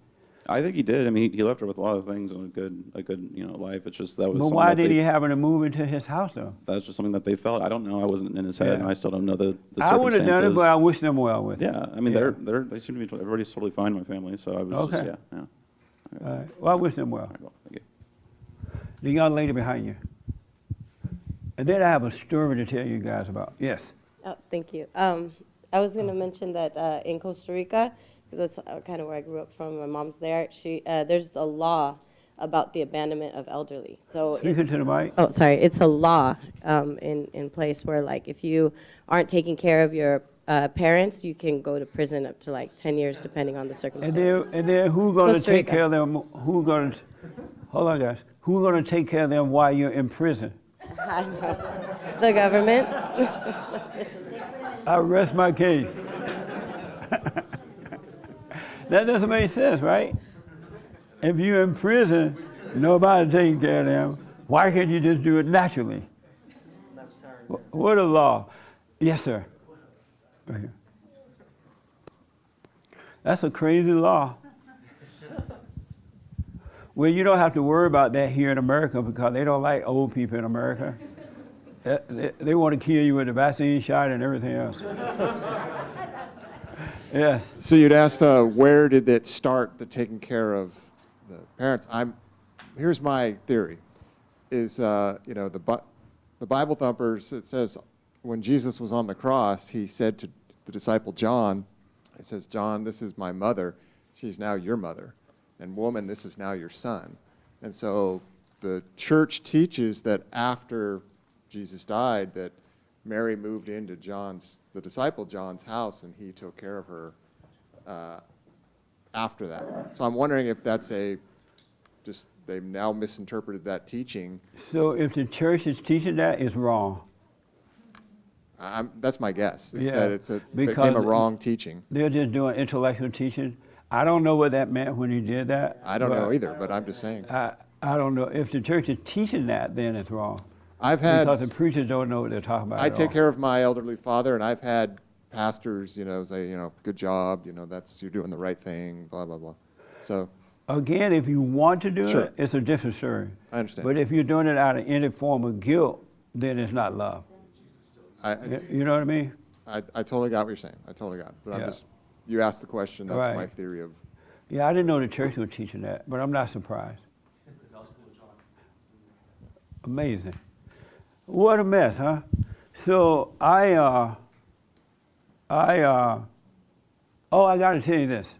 I think he did. I mean, he left her with a lot of things and a good, life. It's just that was. But why did he have her to move into his house though? That's just something that they felt. I don't know. I wasn't in his head, and I still don't know the I would have done it, circumstances. but I wish them well with it. Yeah, I mean, they seem to be. Everybody's totally fine in my family, so I was Okay. just yeah. All right. Well, I wish them well. All right, well, thank you. The young lady behind you. And then I have a story to tell you guys about. Yes. Oh, thank you. I was going to mention that in Costa Rica, because that's kind of where I grew up from, my mom's there, there's a law about the abandonment of elderly. So Speak into the mic. Oh, sorry. It's a law in place where, like, if you aren't taking care of your parents, you can go to prison up to, like, 10 years, depending on the circumstances. And then who's going to Costa take Rica. care of them? Hold on, guys. Who's going to take care of them while you're in prison? I know. The government. I rest my case. That doesn't make sense, right? If you're in prison, nobody taking care of them. Why can't you just do it naturally? What a law. Yes, sir. Right here. That's a crazy law. Well, you don't have to worry about that here in America because they don't like old people in America. They want to kill you with the vaccine shot and everything else. Yes. So you'd asked where did it start, the taking care of the parents. Here's my theory, is the Bible thumpers, it says when Jesus was on the cross, he said to the disciple John, it says, John, this is my mother. She's now your mother. And woman, this is now your son. And so the church teaches that after Jesus died, that Mary moved into the disciple John's house, and he took care of her after that. So I'm wondering if that's they've now misinterpreted that teaching. So if the church is teaching that, it's wrong. That's my guess, is Yeah, that it because became a wrong teaching. They're just doing intellectual teaching. I don't know what that meant when he did that. I don't know either, but I'm just saying. I don't know. If the church is teaching that, then it's wrong. Because the preachers don't know what they're talking about. I at take all. care of my elderly father, and I've had pastors, say, good job, you're doing the right thing, blah, blah, blah. So. Again, if you want to do Sure. it, it's a different story. I understand. But if you're doing it out of any form of guilt, then it's not love. You know what I mean? I totally got what you're saying. I totally got it. But Yeah. You asked the question, that's Right. my theory of. Yeah, I didn't know the church was teaching that, but I'm not surprised. Amazing. What a mess, huh? So I got to tell you this.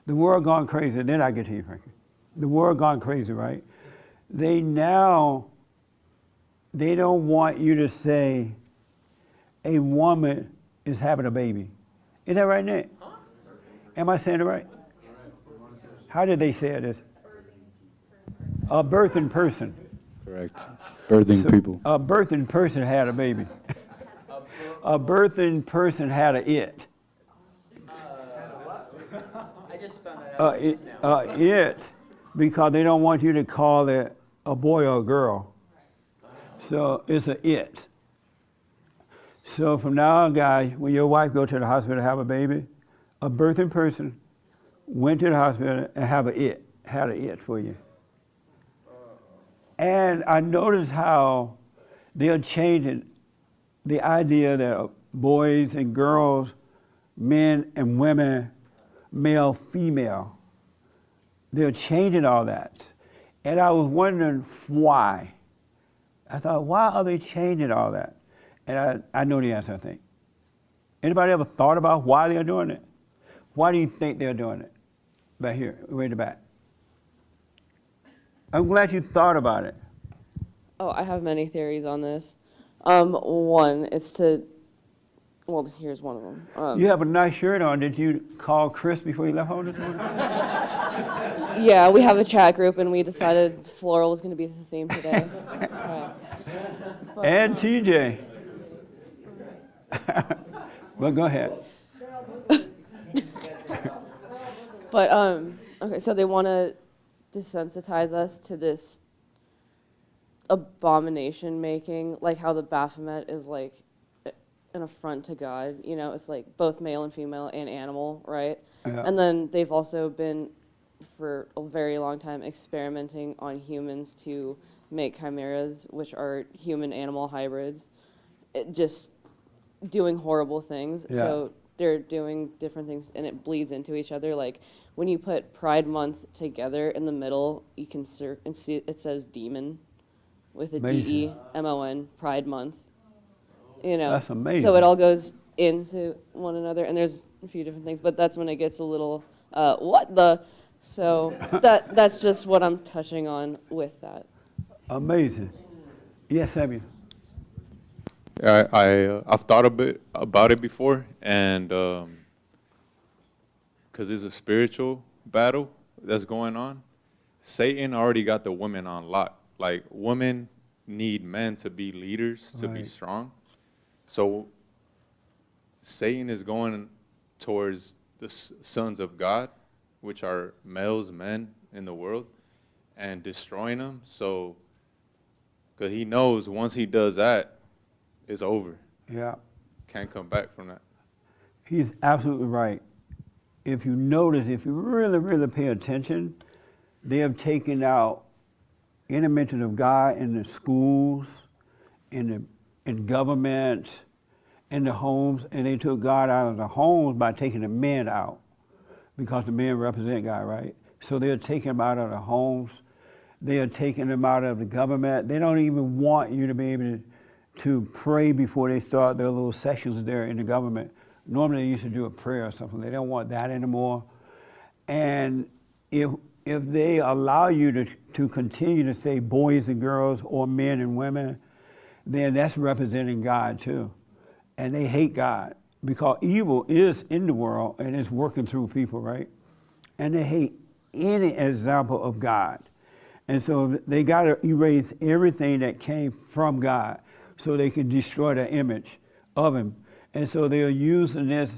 The world gone crazy. Then I get to you, Frankie. The world gone crazy, right? They don't want you to say a woman is having a baby. Isn't that right, Nick? Am I saying it right? How did they say it is? A birthing person. Correct. Birthing people. A birthing person had a baby. A birthing person had a it. I just found that out just now. It, because they don't want you to call it a boy or a girl. So it's a it. So from now on, guys, when your wife go to the hospital to have a baby, a birthing person went to the hospital and had a it for you. And I noticed how they're changing the idea that boys and girls, men and women, male, female, they're changing all that. And I was wondering why. I thought, why are they changing all that? And I know the answer, I think. Anybody ever thought about why they're doing it? Why do you think they're doing it? Back here, way in the back. I'm glad you thought about it. Oh, I have many theories on this. One, it's to, well, here's one of them. You have a nice shirt on. Did you call Chris before you left home this morning? Yeah, we have a chat group, and we decided floral was going to be the theme today. Right. And TJ. But go ahead. But, okay, so they want to desensitize us to this abomination making, like how the Baphomet is like an affront to God. You know, it's like both male and female and animal, right? Yeah. And then they've also been, for a very long time, experimenting on humans to make chimeras, which are human-animal hybrids, just doing horrible things. Yeah. So they're doing different things, and it bleeds into each other. Like when you put Pride Month together in the middle, you can and see it says demon with a Amazing. D-E-M-O-N, Pride Month. You know, That's amazing. So it all goes into one another, and there's a few different things, but that's when it gets a little, what the? So that's just what I'm touching on with that. Amazing. Yes, Samuel. I've thought a bit about it before, and because it's a spiritual battle that's going on, Satan already got the women on lock. Like, women need men to be leaders, to be Right. strong. So Satan is going towards the sons of God, which are males, men in the world, and destroying them. So, because he knows once he does that, it's over. Yeah. Can't come back from that. He's absolutely right. If you notice, if you really, really pay attention, they have taken out any mention of God in the schools, in government, in the homes, and they took God out of the homes by taking the men out, because the men represent God, right? So they're taking them out of the homes. They are taking them out of the government. They don't even want you to be able to pray before they start their little sessions there in the government. Normally they used to do a prayer or something. They don't want that anymore. And if they allow you to continue to say boys and girls or men and women, then that's representing God too. And they hate God because evil is in the world and it's working through people, right? And they hate any example of God. And so they got to erase everything that came from God so they can destroy the image of him. And so they're using this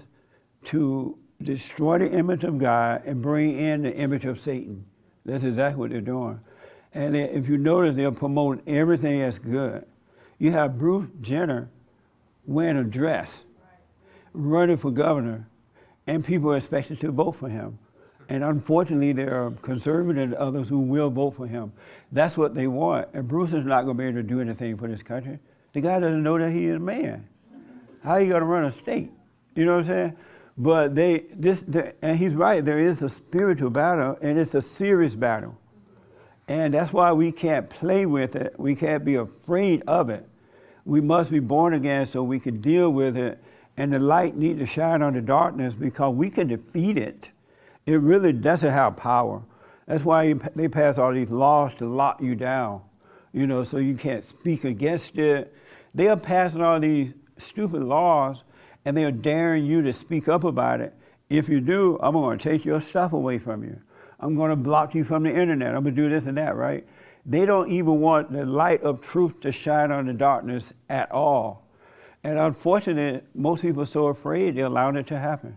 to destroy the image of God and bring in the image of Satan. That's exactly what they're doing. And if you notice, they're promoting everything that's good. You have Bruce Jenner wearing a dress, running for governor, and people are expected to vote for him. And unfortunately, there are conservative and others who will vote for him. That's what they want. And Bruce is not going to be able to do anything for this country. The guy doesn't know that he is a man. How are you going to run a state? You know what I'm saying? But and he's right, there is a spiritual battle, and it's a serious battle. And that's why we can't play with it. We can't be afraid of it. We must be born again so we can deal with it. And the light needs to shine on the darkness because we can defeat it. It really doesn't have power. That's why they pass all these laws to lock you down, you know, so you can't speak against it. They are passing all these stupid laws, and they're daring you to speak up about it. If you do, I'm going to take your stuff away from you. I'm going to block you from the internet. I'm going to do this and that, right? They don't even want the light of truth to shine on the darkness at all. And unfortunately, most people are so afraid they're allowing it to happen.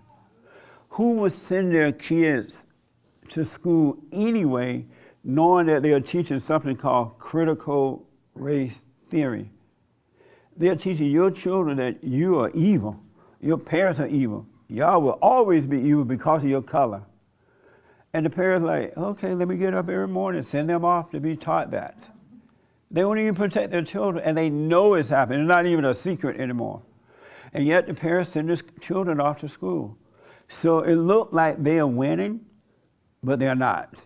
Who would send their kids to school anyway, knowing that they're teaching something called critical race theory? They're teaching your children that you are evil. Your parents are evil. Y'all will always be evil because of your color. And the parents are like, okay, let me get up every morning, send them off to be taught that. They won't even protect their children, and they know it's happening. It's not even a secret anymore. And yet the parents send their children off to school. So it looked like they are winning, but they're not.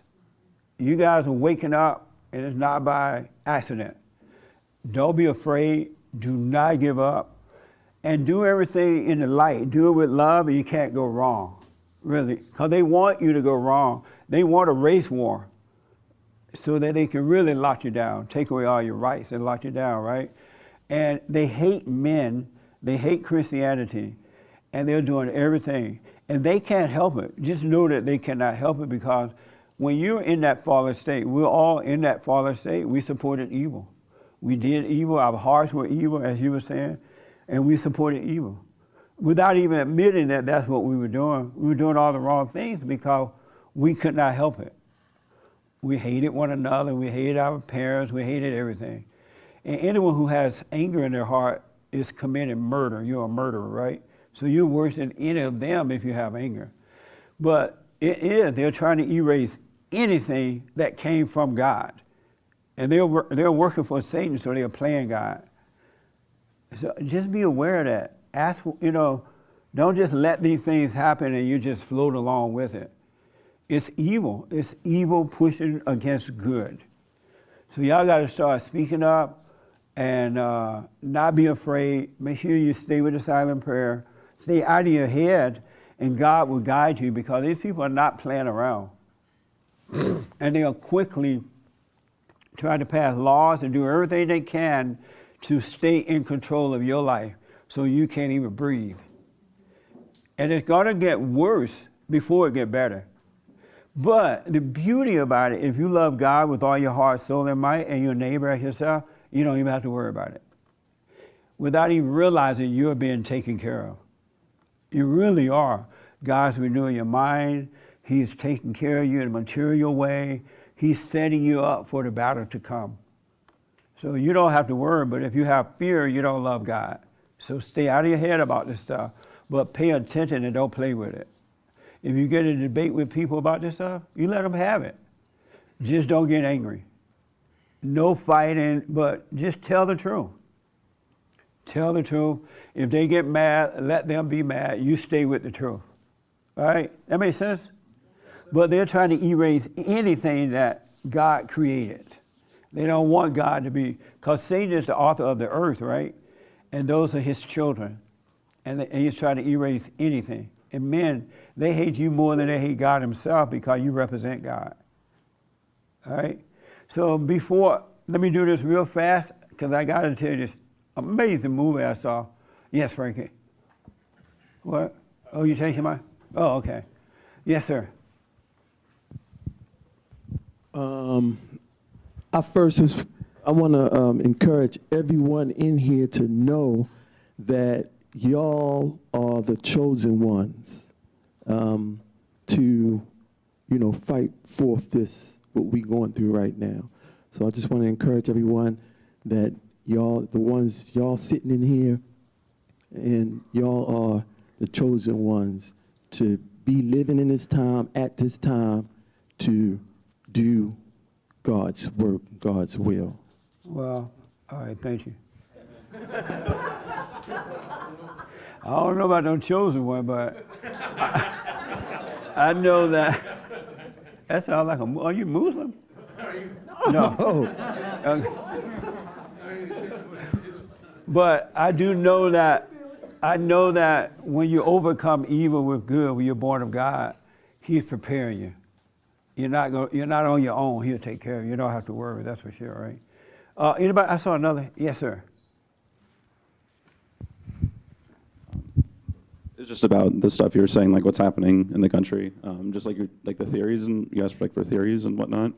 You guys are waking up, and it's not by accident. Don't be afraid. Do not give up. And do everything in the light. Do it with love, and you can't go wrong. Really, because they want you to go wrong. They want a race war so that they can really lock you down, take away all your rights and lock you down, right? And they hate men, they hate Christianity, and they're doing everything. And they can't help it. Just know that they cannot help it, because when you're in that fallen state, we're all in that fallen state, we supported evil. We did evil, our hearts were evil, as you were saying, and we supported evil. Without even admitting that that's what we were doing. We were doing all the wrong things because we could not help it. We hated one another, we hated our parents, we hated everything. And anyone who has anger in their heart is committing murder. You're a murderer, right? So you're worse than any of them if you have anger. But they're trying to erase anything that came from God. And they're working for Satan, so they're playing God. So just be aware of that. Ask, don't just let these things happen and you just float along with it. It's evil. It's evil pushing against good. So y'all got to start speaking up and not be afraid. Make sure you stay with the silent prayer. Stay out of your head, and God will guide you, because these people are not playing around. And they'll quickly try to pass laws and do everything they can to stay in control of your life, so you can't even breathe. And it's gonna get worse before it get better. But the beauty about it, if you love God with all your heart, soul, and might, and your neighbor as yourself, you don't even have to worry about it. Without even realizing you're being taken care of. You really are. God's renewing your mind. He's taking care of you in a material way. He's setting you up for the battle to come. So you don't have to worry, but if you have fear, you don't love God. So stay out of your head about this stuff, but pay attention and don't play with it. If you get in a debate with people about this stuff, you let them have it. Just don't get angry. No fighting, but just tell the truth. Tell the truth. If they get mad, let them be mad. You stay with the truth. All right? That makes sense? But they're trying to erase anything that God created. They don't want God to be, because Satan is the author of the earth, right? And those are his children. And he's trying to erase anything. And men, they hate you more than they hate God himself, because you represent God. All right? So let me do this real fast, because I got to tell you this amazing movie I saw. Yes, Frankie? What? Oh, you changed your mind? Oh, okay. Yes, sir. I want to encourage everyone in here to know that y'all are the chosen ones to, fight forth what we're going through right now. So I just want to encourage everyone that y'all sitting in here, and y'all are the chosen ones to be living in this time, at this time, to do God's work, God's will. Well, all right, thank you. I don't know about no chosen one, but I know that sounds like are you Muslim? No. Okay. But I know that when you overcome evil with good, when you're born of God, he's preparing you. You're not on your own. He'll take care of you. You don't have to worry, that's for sure, right? Anybody? I saw another. Yes, sir. It's just about the stuff you were saying, like what's happening in the country, just like the theories, and you asked for theories and whatnot.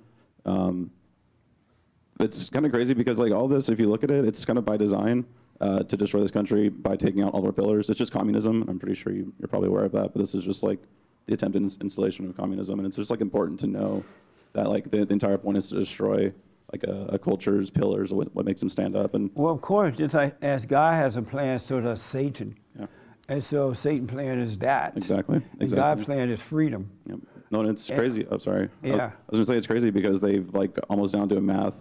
It's kind of crazy because like all this, if you look at it, it's kind of by design to destroy this country by taking out all our pillars. It's just communism. I'm pretty sure you're probably aware of that, but this is just like the attempted installation of communism, and it's just like important to know that like the entire point is to destroy like a culture's pillars, what makes them stand up. And well, of course, just like as God has a plan, so does Satan. Yeah. And so Satan's plan is that. Exactly. And God's plan is freedom. Yep. No, and it's crazy. I'm sorry. Yeah. I was gonna say it's crazy because they've like almost down to a math.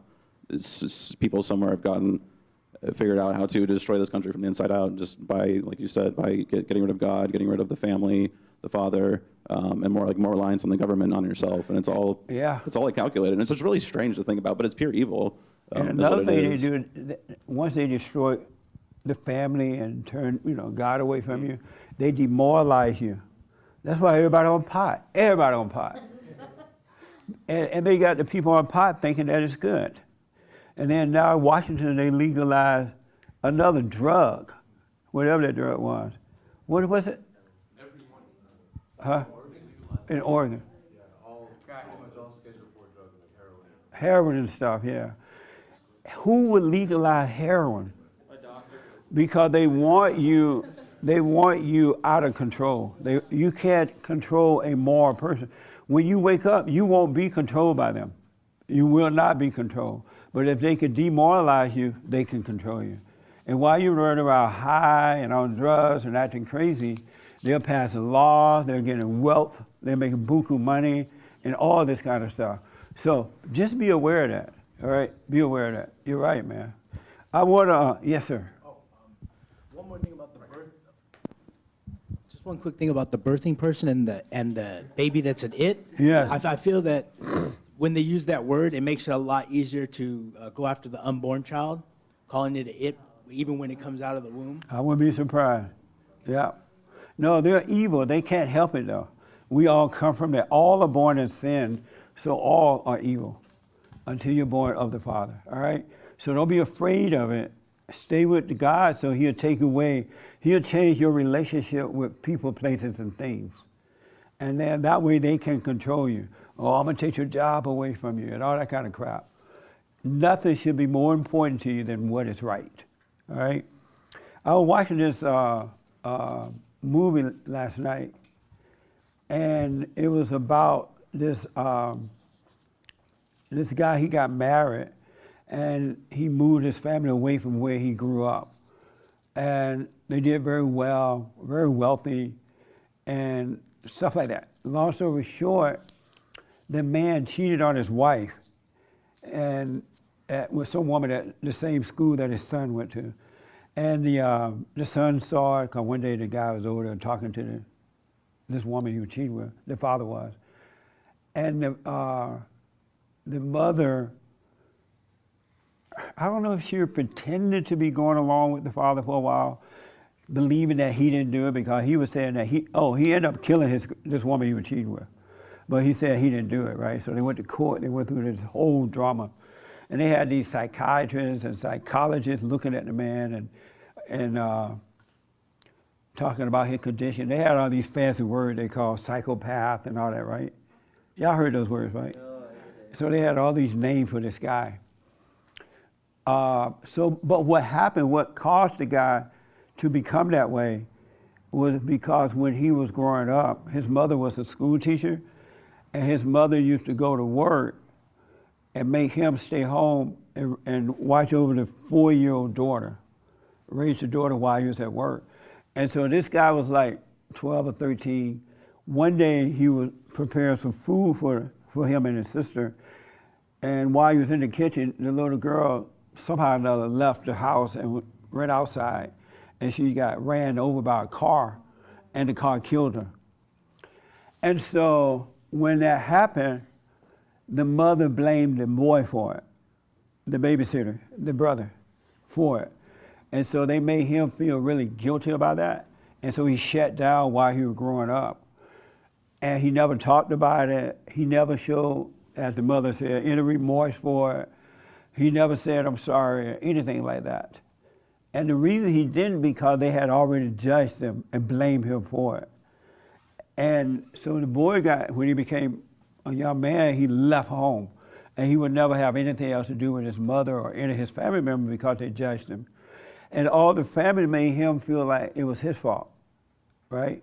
People somewhere have figured out how to destroy this country from the inside out, just by, like you said, by getting rid of God, getting rid of the family, the father, and more reliance on the government, on yourself, and it's all like calculated. And it's just really strange to think about, but it's pure evil. And another thing they do, once they destroy the family and turn God away from you, they demoralize you. That's why everybody on pot. Everybody on pot. and they got the people on pot thinking that it's good. And then now in Washington, they legalized another drug, whatever that drug was. What was it? Huh? In Oregon. Yeah, pretty much all Schedule 4 drugs like heroin. Heroin and stuff, yeah. Who would legalize heroin? A doctor. Because they want you out of control. You can't control a moral person. When you wake up, you won't be controlled by them. You will not be controlled. But if they can demoralize you, they can control you. And while you're running around high and on drugs and acting crazy, they'll pass a law, they're getting wealth, they're making buku money, and all this kind of stuff. So just be aware of that, all right? Be aware of that. You're right, man. I want to, yes, sir. One more thing about the birth. Just one quick thing about the birthing person and the baby that's an it. Yes. I feel that when they use that word, it makes it a lot easier to go after the unborn child, calling it an it, even when it comes out of the womb. I wouldn't be surprised. Yeah. No, they're evil. They can't help it, though. We all come from that. All are born in sin, so all are evil until you're born of the Father, all right? So don't be afraid of it. Stay with God so he'll take away, he'll change your relationship with people, places, and things. And then that way they can control you. Oh, I'm going to take your job away from you and all that kind of crap. Nothing should be more important to you than what is right, all right? I was watching this movie last night, and it was about this this guy. He got married, and he moved his family away from where he grew up, and they did very well, very wealthy, and stuff like that. Long story short, the man cheated on his wife, and with some woman at the same school that his son went to. And the son saw it, because one day the guy was over there talking to this woman he was cheating with, the father was. And the mother, I don't know if she pretended to be going along with the father for a while, believing that he didn't do it, because he was saying that he ended up killing this woman he was cheating with. But he said he didn't do it, right? So they went to court, they went through this whole drama. And they had these psychiatrists and psychologists looking at the man and talking about his condition. They had all these fancy words they call psychopath and all that, right? Y'all heard those words, right? So they had all these names for this guy. But what happened, what caused the guy to become that way was because when he was growing up, his mother was a school teacher, and his mother used to go to work and make him stay home and watch over the 4-year-old daughter, raise the daughter while he was at work. And so this guy was like 12 or 13. One day he was preparing some food for him and his sister, and while he was in the kitchen, the little girl somehow or another left the house and went outside, and she got ran over by a car, and the car killed her. And so when that happened, the mother blamed the boy for it, the babysitter, the brother, for it. And so they made him feel really guilty about that. And so he shut down while he was growing up. And he never talked about it. He never showed, as the mother said, any remorse for it. He never said, I'm sorry, or anything like that. And the reason he didn't, because they had already judged him and blamed him for it. And so the boy when he became a young man, he left home. And he would never have anything else to do with his mother or any of his family members because they judged him. And all the family made him feel like it was his fault, right?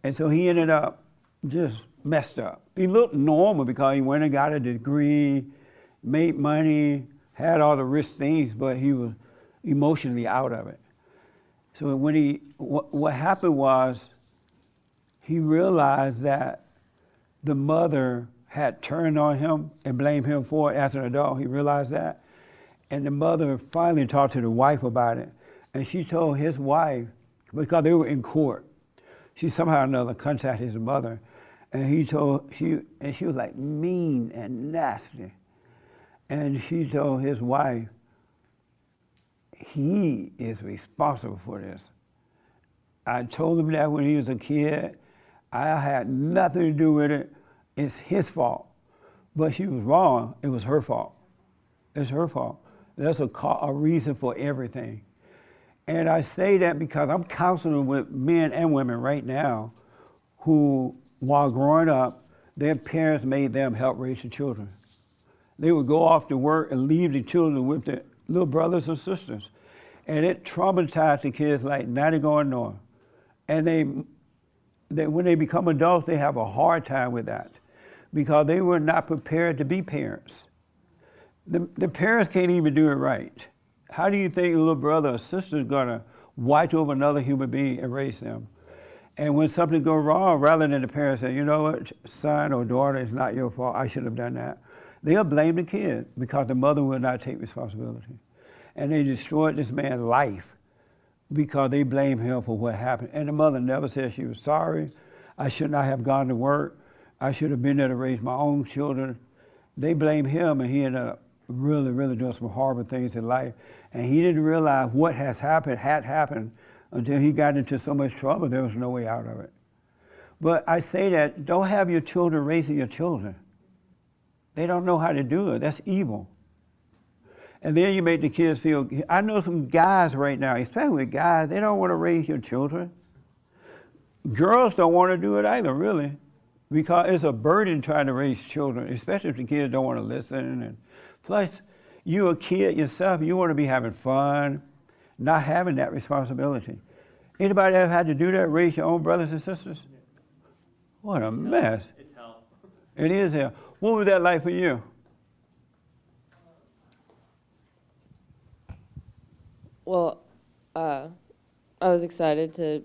And so he ended up just messed up. He looked normal because he went and got a degree, made money, had all the rich things, but he was emotionally out of it. So when what happened was, he realized that the mother had turned on him and blamed him for it as an adult. He realized that. And the mother finally talked to the wife about it. And she told his wife, because they were in court, she somehow or another contacted his mother. And she was like mean and nasty. And she told his wife, he is responsible for this. I told him that when he was a kid. I had nothing to do with it. It's his fault. But she was wrong. It was her fault. It's her fault. There's a reason for everything. And I say that because I'm counseling with men and women right now who, while growing up, their parents made them help raise the children. They would go off to work and leave the children with their little brothers and sisters. And it traumatized the kids like nothing going on. And when they become adults, they have a hard time with that because they were not prepared to be parents. The parents can't even do it right. How do you think a little brother or sister is going to watch over another human being and raise them? And when something goes wrong, rather than the parents say, you know what, son or daughter, it's not your fault, I should have done that, they'll blame the kid because the mother will not take responsibility. And they destroyed this man's life because they blame him for what happened. And the mother never said she was sorry. I should not have gone to work. I should have been there to raise my own children. They blame him, and he ended up really, really doing some horrible things in life. And he didn't realize what had happened until he got into so much trouble, there was no way out of it. But I say that, don't have your children raising your children. They don't know how to do it. That's evil. And then you make the kids feel, I know some guys right now, especially guys, they don't want to raise your children. Girls don't want to do it either, really, because it's a burden trying to raise children, especially if the kids don't want to listen. And plus, you're a kid yourself, you want to be having fun, not having that responsibility. Anybody ever had to do that, raise your own brothers and sisters? What a mess. It's hell. It is hell. What was that like for you? Well, I was excited to,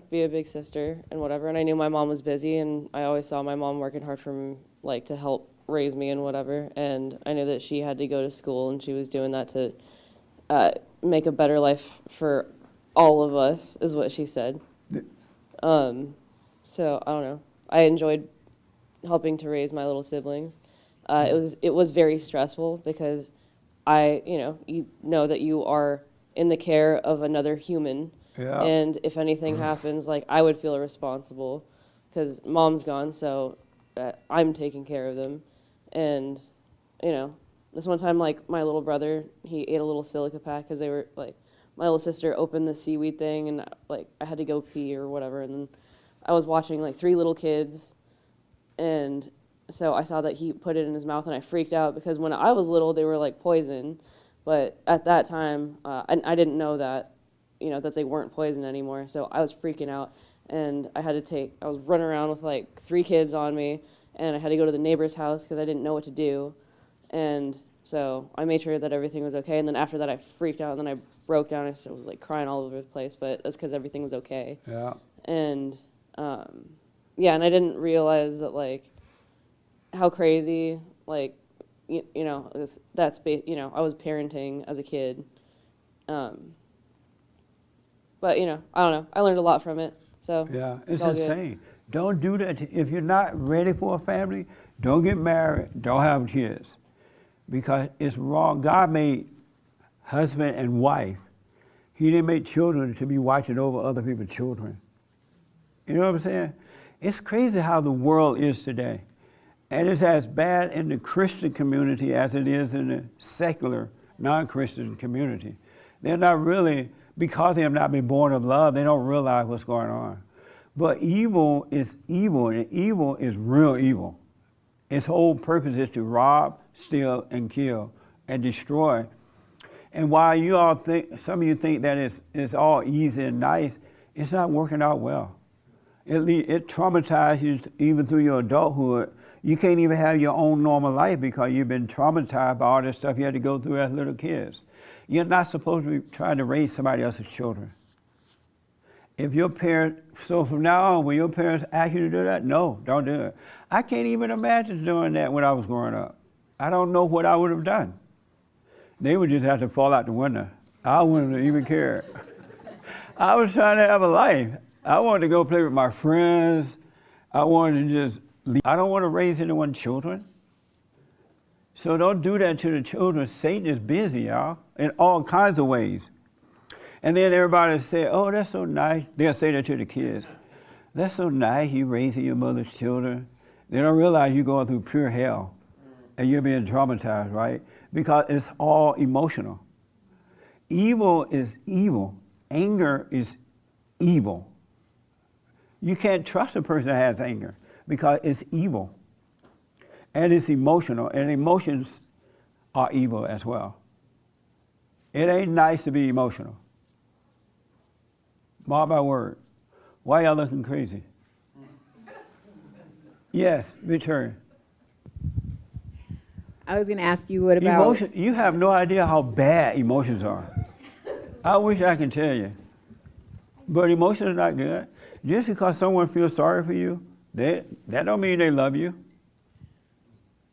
be a big sister and whatever. And I knew my mom was busy, and I always saw my mom working hard to help raise me and whatever. And I knew that she had to go to school, and she was doing that to make a better life for all of us, is what she said. So I don't know. I enjoyed helping to raise my little siblings. It was very stressful because you know that you are in the care of another human. Yeah. And if anything happens, I would feel responsible because mom's gone, so I'm taking care of them. And, this one time, my little brother, he ate a little silica pack because they were, my little sister opened the seaweed thing, and, I had to go pee or whatever. And then I was watching, 3 little kids, and so I saw that he put it in his mouth, and I freaked out because when I was little, they were, poison. But at that time, I didn't know that, that they weren't poison anymore. So I was freaking out, and I was running around with, 3 kids on me, and I had to go to the neighbor's house because I didn't know what to do. And so I made sure that everything was okay. And then after that, I freaked out, and then I broke down. I was, crying all over the place, but that's because everything was okay. Yeah. And, and I didn't realize that, how crazy, I was parenting as a kid. But, I don't know. I learned a lot from it. So yeah, it's all good. insane. Don't do that. If you're not ready for a family, don't get married, don't have kids, because it's wrong. God made husband and wife. He didn't make children to be watching over other people's children. You know what I'm saying? It's crazy how the world is today. And it's as bad in the Christian community as it is in the secular, non-Christian community. They're not really, because they have not been born of love, they don't realize what's going on. But evil is evil, and evil is real evil. Its whole purpose is to rob, steal, and kill, and destroy. And while you all think, some of you think that it's all easy and nice, it's not working out well. It traumatizes you even through your adulthood. You can't even have your own normal life because you've been traumatized by all this stuff you had to go through as little kids. You're not supposed to be trying to raise somebody else's children. If your parents, so from now on, will your parents ask you to do that? No, don't do it. I can't even imagine doing that when I was growing up. I don't know what I would have done. They would just have to fall out the window. I wouldn't have even cared. I was trying to have a life. I wanted to go play with my friends. I wanted to just leave. I don't want to raise anyone's children. So don't do that to the children. Satan is busy, y'all, in all kinds of ways. And then everybody say, oh, that's so nice. They'll say that to the kids. That's so nice, you raising your mother's children. They don't realize you're going through pure hell and you're being traumatized, right? Because it's all emotional. Evil is evil. Anger is evil. You can't trust a person that has anger because it's evil. And it's emotional, and emotions are evil as well. It ain't nice to be emotional. Mark my word. Why y'all looking crazy? Yes, return. I was going to ask you, what about... Emotion, you have no idea how bad emotions are. I wish I could tell you. But emotions are not good. Just because someone feels sorry for you, that don't mean they love you.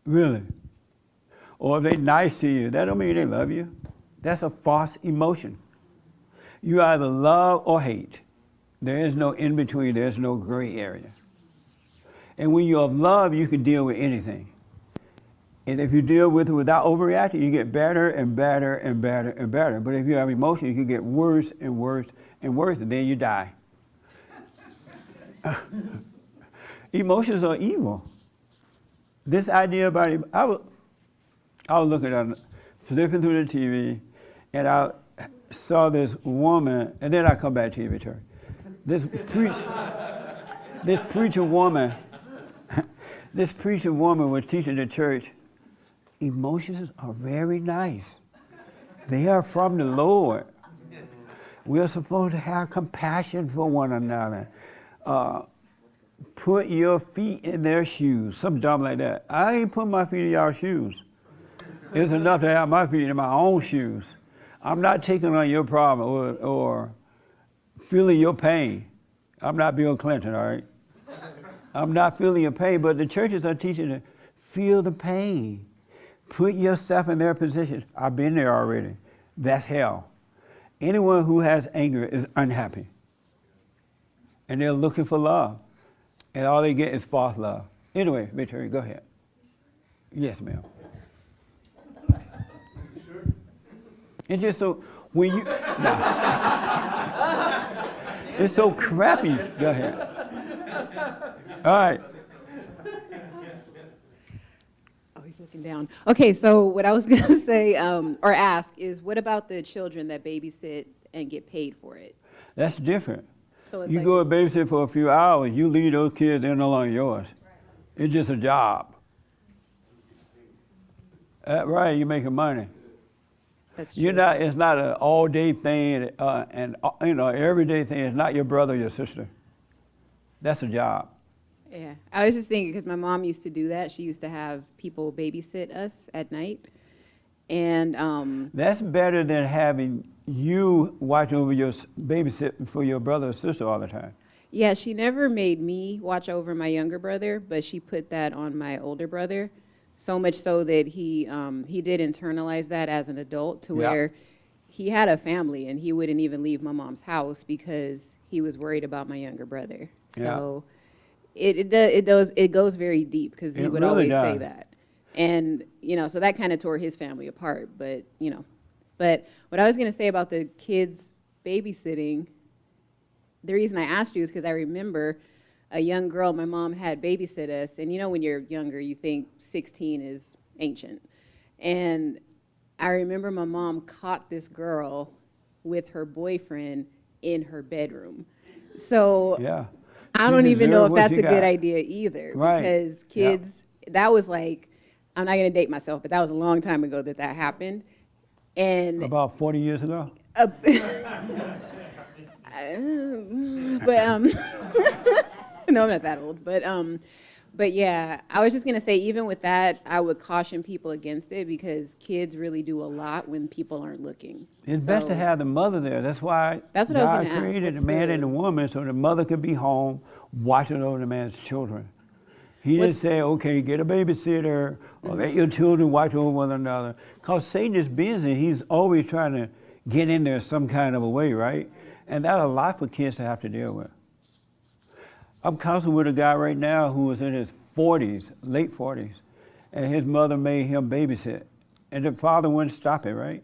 Really. Or if they're nice to you, that don't mean they love you. That's a false emotion. You either love or hate. There is no in between, there's no gray area. And when you have love, you can deal with anything. And if you deal with it without overreacting, you get better and better and better and better. But if you have emotion, you can get worse and worse and worse, and then you die. Emotions are evil. This idea about I was looking at, flipping through the TV, and I saw this woman, and then I come back to you, Victoria. This preacher woman was teaching the church. Emotions are very nice. They are from the Lord. We are supposed to have compassion for one another. Put your feet in their shoes, something dumb like that. I ain't put my feet in y'all shoes. It's enough to have my feet in my own shoes. I'm not taking on your problem or feeling your pain. I'm not Bill Clinton, all right? I'm not feeling your pain, but the churches are teaching to feel the pain. Put yourself in their position. I've been there already. That's hell. Anyone who has anger is unhappy. And they're looking for love. And all they get is false love. Anyway, Victoria, go ahead. Yes, ma'am. It's just so, when you, it's so crappy. Go ahead. All right. Oh, he's looking down. Okay, so what I was going to say or ask is, what about the children that babysit and get paid for it? That's different. So it's You like, go and babysit for a few hours, you leave those kids, they're no longer yours. It's just a job. Right, you're making money. That's true. You're not, it's not an all-day thing and everyday thing. It's not your brother or your sister. That's a job. Yeah, I was just thinking, because my mom used to do that. She used to have people babysit us at night. And that's better than having you watch over your babysitting for your brother or sister all the time. yeah, she never made me watch over my younger brother, but she put that on my older brother. So much so that he did internalize that as an adult to Yeah. where he had a family and he wouldn't even leave my mom's house because he was worried about my younger brother. So it goes very deep because he It would really always say does. that. And, so that kind of tore his family apart. But what I was going to say about the kids babysitting, the reason I asked you is because I remember a young girl my mom had babysit us. And when you're younger, you think 16 is ancient. And I remember my mom caught this girl with her boyfriend in her bedroom. So Yeah. I You don't even know deserve if what that's you a good got. idea either. Right. Because Yeah. kids, that was like, I'm not going to date myself, but that was a long time ago that happened. And About 40 years ago? but no, I'm not that old. But yeah, I was just gonna say, even with that, I would caution people against it because kids really do a lot when people aren't looking. It's best to So- have the mother there. That's why That's what I was God gonna ask. created the What's man the- and the woman so the mother could be home watching over the man's children. He didn't What's- say, okay, get a babysitter or let your children watch over one another. Because Satan is busy. He's always trying to get in there some kind of a way, right? And that's a lot for kids to have to deal with. I'm counseling with a guy right now who is in his 40s, late 40s, and his mother made him babysit. And the father wouldn't stop it, right?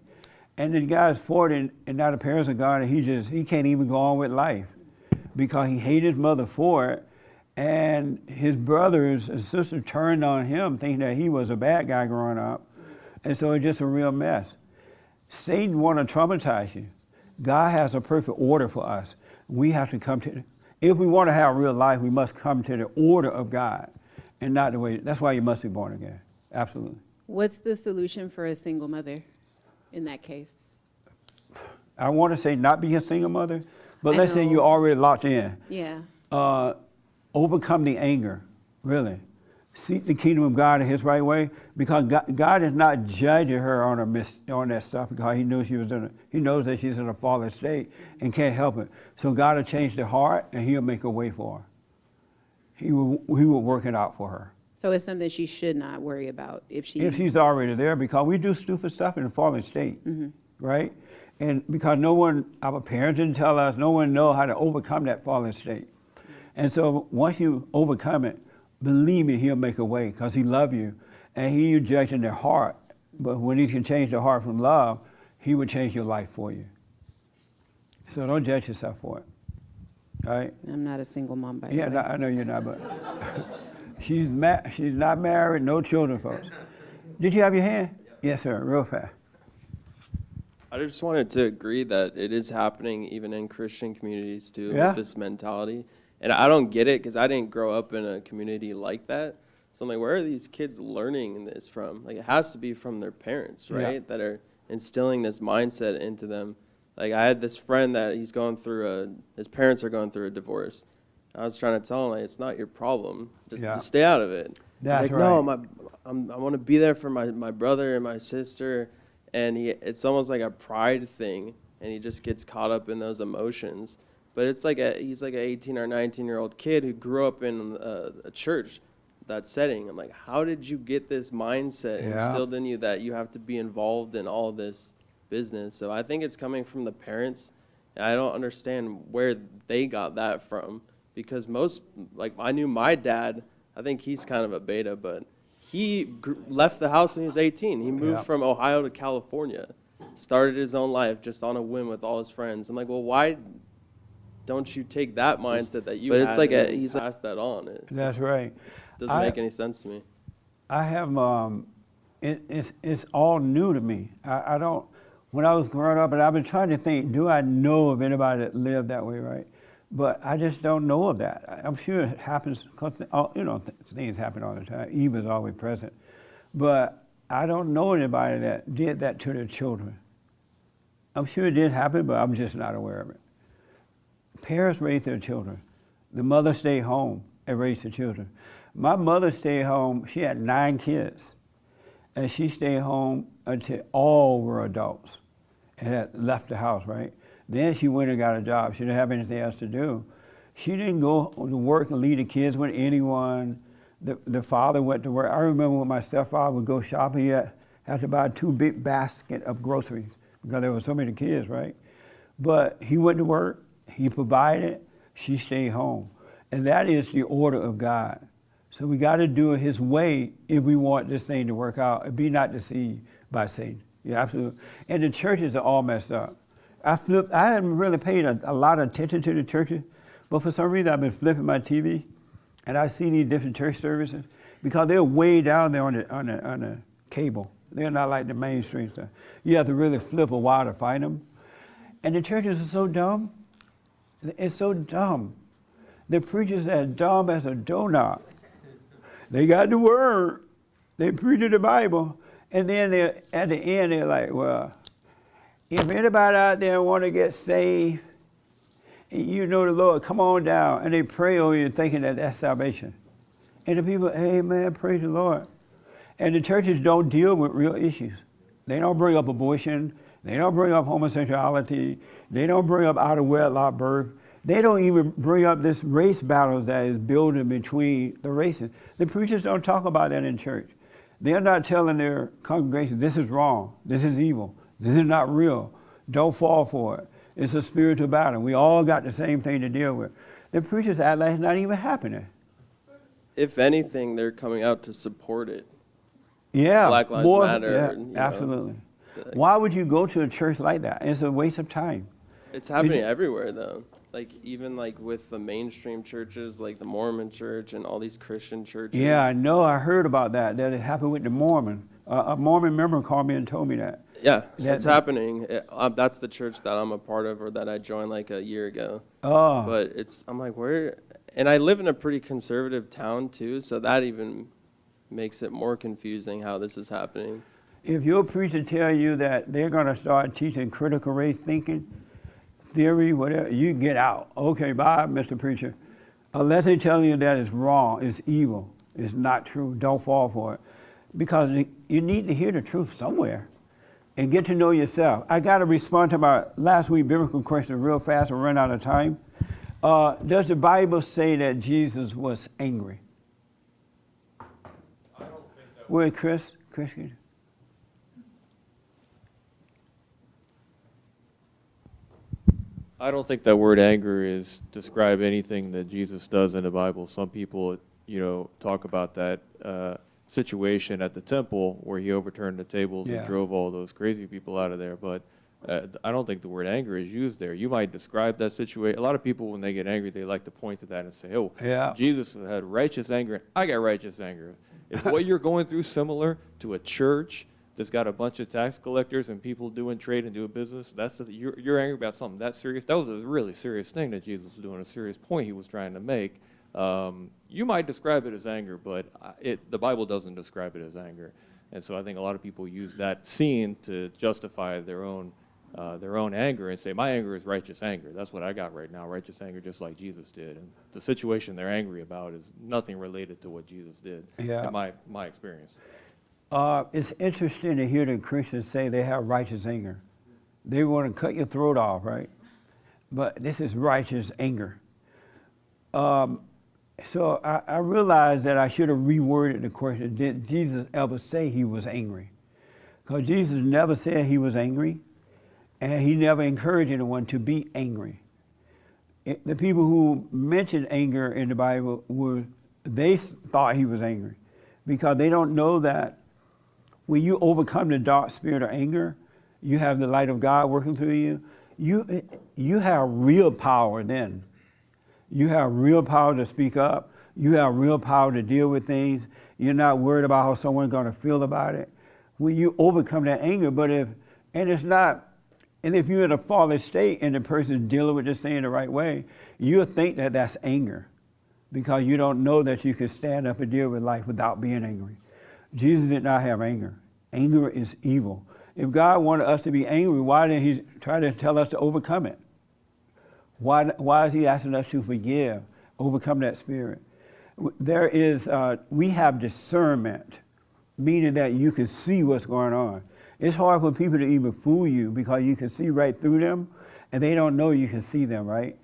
And the guy's 40 and now the parents are gone and he can't even go on with life because he hated his mother for it. And his brothers and sisters turned on him thinking that he was a bad guy growing up. And so it's just a real mess. Satan want to traumatize you. God has a perfect order for us. We have to come to, if we want to have real life, we must come to the order of God and not the way, that's why you must be born again. Absolutely. What's the solution for a single mother in that case? I want to say not be a single mother, but I let's say know. you're already locked in. Yeah. Overcome the anger, really. Seek the kingdom of God in his right way, because God is not judging her on that stuff because he knows he knows that she's in a fallen state and can't help it. So God will change the heart and he'll make a way for her. He will work it out for her. So it's something she should not worry about if If she's already there, because we do stupid stuff in a fallen state, Mhm. right? And because our parents didn't tell us, no one know how to overcome that fallen state. And so once you overcome it, believe me, he'll make a way because he loves you and he is judging their heart. But when he can change the heart from love, he will change your life for you. So don't judge yourself for it. All right? I'm not a single mom, by the Yeah, way. no, I know you're not, but she's not married, no children, folks. Did you have your hand? Yes, sir, real fast. I just wanted to agree that it is happening even in Christian communities too, Yeah. with this mentality. And I don't get it because I didn't grow up in a community like that. So I'm like, where are these kids learning this from? Like, it has to be from their parents, right? Yeah. That are instilling this mindset into them. Like, I had this friend that he's going through his parents are going through a divorce. I was trying to tell him, like, it's not your problem. Just stay out of it. That's He's like, no, right. I want to be there for my brother and my sister. And it's almost like a pride thing. And he just gets caught up in those emotions. But it's like he's like an 18 or 19-year-old kid who grew up in a church, that setting. I'm like, how did you get this mindset instilled in you that you have to be involved in all this business? So I think it's coming from the parents. And I don't understand where they got that from because I knew my dad, I think he's kind of a beta, but he left the house when he was 18. He moved from Ohio to California, started his own life just on a whim with all his friends. I'm like, well, why don't you take that mindset that you had? But it's like he's passed that on. That's right. Doesn't make any sense to me. I have, it's all new to me. I don't, when I was growing up, and I've been trying to think, do I know of anybody that lived that way, right? But I just don't know of that. I'm sure it happens, because, things happen all the time. Evil is always present. But I don't know anybody that did that to their children. I'm sure it did happen, but I'm just not aware of it. Parents raise their children. The mother stayed home and raised the children. My mother stayed home. She had 9 kids. And she stayed home until all were adults and had left the house, right? Then she went and got a job. She didn't have anything else to do. She didn't go to work and leave the kids with anyone. The father went to work. I remember when my stepfather would go shopping, he had to buy 2 big baskets of groceries because there were so many kids, right? But he went to work, he provided, she stayed home. And that is the order of God. So we got to do it his way if we want this thing to work out and be not deceived by Satan. Yeah, absolutely. And the churches are all messed up. I haven't really paid a lot of attention to the churches, but for some reason I've been flipping my TV and I see these different church services because they're way down there on the cable. They're not like the mainstream stuff. You have to really flip a while to find them. And the churches are so dumb. It's so dumb. The preachers are dumb as a donut. They got the word. They preach the Bible. And then at the end, they're like, well, if anybody out there want to get saved, and you know the Lord, come on down. And they pray over you thinking that that's salvation. And the people, amen, praise the Lord. And the churches don't deal with real issues. They don't bring up abortion. They don't bring up homosexuality. They don't bring up out of wedlock birth. They don't even bring up this race battle that is building between the races. The preachers don't talk about that in church. They're not telling their congregation, this is wrong, this is evil, this is not real, don't fall for it. It's a spiritual battle. We all got the same thing to deal with. The preachers act like it's not even happening. If anything, they're coming out to support it. Yeah. Black Lives more, Matter. yeah, and, you know, absolutely. Why would you go to a church like that? It's a waste of time. It's happening everywhere, though. Like, even like with the mainstream churches, like the Mormon church and all these Christian churches. Yeah, I know. I heard about that it happened with the Mormon. A Mormon member called me and told me that. Yeah, it's happening. That's the church that I'm a part of, or that I joined like a year ago. Oh. But I'm like, where? And I live in a pretty conservative town too, so that even makes it more confusing how this is happening. If your preacher tell you that they're going to start teaching critical race thinking, theory, whatever, you get out. Okay, bye, Mr. Preacher. Unless they tell you that it's wrong, it's evil, it's not true, don't fall for it. Because you need to hear the truth somewhere and get to know yourself. I got to respond to my last week biblical question real fast and run out of time. Does the Bible say that Jesus was angry? I don't think that. Wait, Chris? I don't think that word anger is describe anything that Jesus does in the Bible. Some people, talk about that situation at the temple where he overturned the tables and drove all those crazy people out of there. But I don't think the word anger is used there. You might describe that situation. A lot of people, when they get angry, they like to point to that and say, oh, Jesus had righteous anger, and I got righteous anger. Is what you're going through similar to a church that's got a bunch of tax collectors and people doing trade and doing business? You're angry about something that serious? That was a really serious thing that Jesus was doing, a serious point he was trying to make. You might describe it as anger, but the Bible doesn't describe it as anger. And so I think a lot of people use that scene to justify their own anger and say, my anger is righteous anger. That's what I got right now, righteous anger, just like Jesus did. And the situation they're angry about is nothing related to what Jesus did, in my experience. It's interesting to hear the Christians say they have righteous anger. They want to cut your throat off, right? But this is righteous anger. So I realized that I should have reworded the question, did Jesus ever say he was angry? Because Jesus never said he was angry, and he never encouraged anyone to be angry. The people who mentioned anger in the Bible they thought he was angry, because they don't know that when you overcome the dark spirit of anger, you have the light of God working through you. You have real power then. You have real power to speak up. You have real power to deal with things. You're not worried about how someone's going to feel about it. When you overcome that anger, and if you're in a fallen state and the person is dealing with this thing in the right way, you'll think that that's anger, because you don't know that you can stand up and deal with life without being angry. Jesus did not have anger. Anger is evil. If God wanted us to be angry, why didn't he try to tell us to overcome it? Why is he asking us to forgive, overcome that spirit? We have discernment, meaning that you can see what's going on. It's hard for people to even fool you because you can see right through them and they don't know you can see them, right?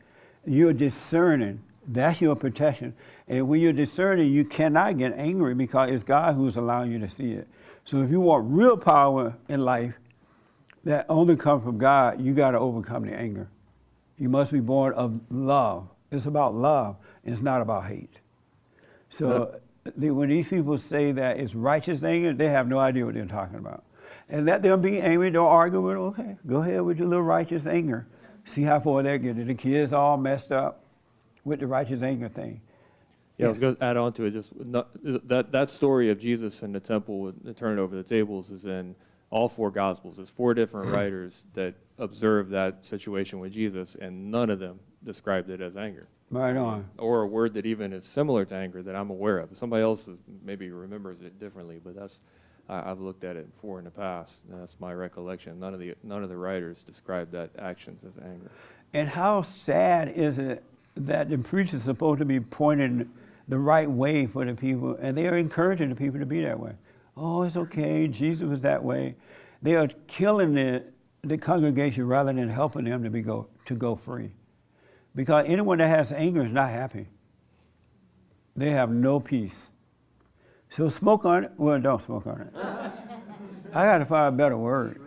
You're discerning. That's your protection. And when you're discerning, you cannot get angry because it's God who's allowing you to see it. So if you want real power in life that only comes from God, you got to overcome the anger. You must be born of love. It's about love. It's not about hate. So when these people say that it's righteous anger, they have no idea what they're talking about. And let them be angry, don't argue with them. Okay, go ahead with your little righteous anger. See how far they get. The kids all messed up with the righteous anger thing. Yeah, I was going to add on to it. That story of Jesus in the temple turning over the tables is in all four Gospels. It's four different writers that observed that situation with Jesus, and none of them described it as anger. Right on. Or a word that even is similar to anger that I'm aware of. Somebody else maybe remembers it differently, but that's I've looked at it before in the past, and that's my recollection. None of the writers described that actions as anger. And how sad is it that the preacher's supposed to be pointing the right way for the people, and they are encouraging the people to be that way. Oh, it's okay, Jesus was that way. They are killing the congregation rather than helping them to go free. Because anyone that has anger is not happy. They have no peace. So smoke on it. Well, don't smoke on it. I got to find a better word.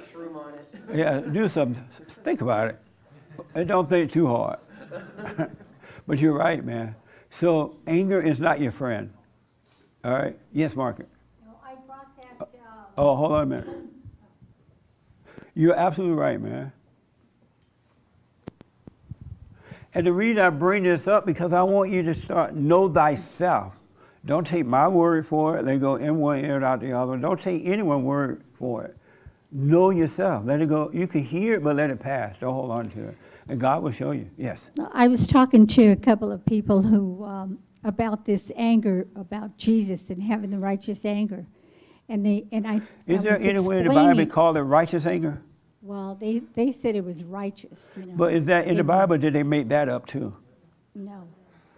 Shroom on it. Yeah, do something. Think about it. And don't think too hard. But you're right, man. So anger is not your friend. All right? Yes, Margaret. No, I brought that. Oh, hold on a minute. You're absolutely right, man. And the reason I bring this up, because I want you to start, know thyself. Don't take my word for it. They go in one ear out the other. Don't take anyone's word for it. Know yourself. Let it go. You can hear it, but let it pass. Don't hold on to it. And God will show you. Yes. I was talking to a couple of people who, about this anger, about Jesus and having the righteous anger. Is there anywhere in the Bible called it righteous anger? Well, they said it was righteous, you know. But is that in the Bible, or did they make that up too? No.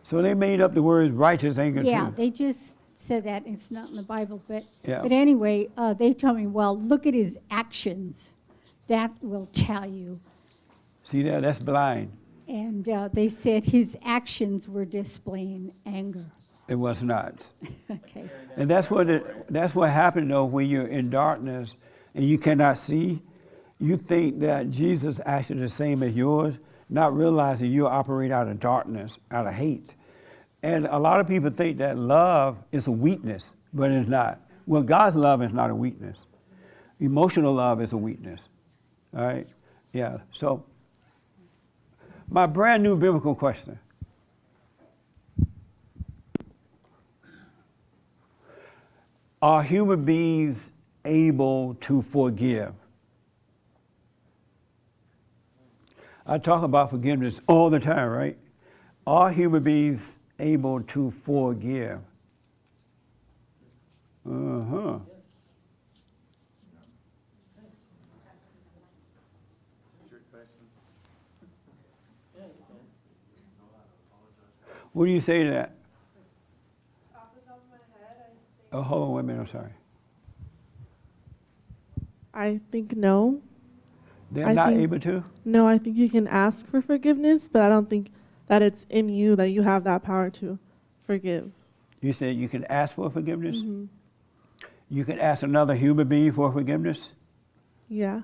So they made up the word righteous anger too? Yeah, they just said that. It's not in the Bible. But anyway, they told me, well, look at his actions. That will tell you. See that? That's blind. And they said his actions were displaying anger. It was not. Okay. And that's what happened though when you're in darkness and you cannot see. You think that Jesus' action is the same as yours, not realizing you operate out of darkness, out of hate. And a lot of people think that love is a weakness, but it's not. Well, God's love is not a weakness. Emotional love is a weakness. All right? Yeah. So, my brand new biblical question. Are human beings able to forgive? I talk about forgiveness all the time, right? Are human beings able to forgive? Uh-huh. What do you say to that? Oh, hold on 1 minute, I'm sorry. I think no. They're not able to? No, I think you can ask for forgiveness, but I don't think that it's in you that you have that power to forgive. You said you can ask for forgiveness? Mm-hmm. You can ask another human being for forgiveness? Yeah.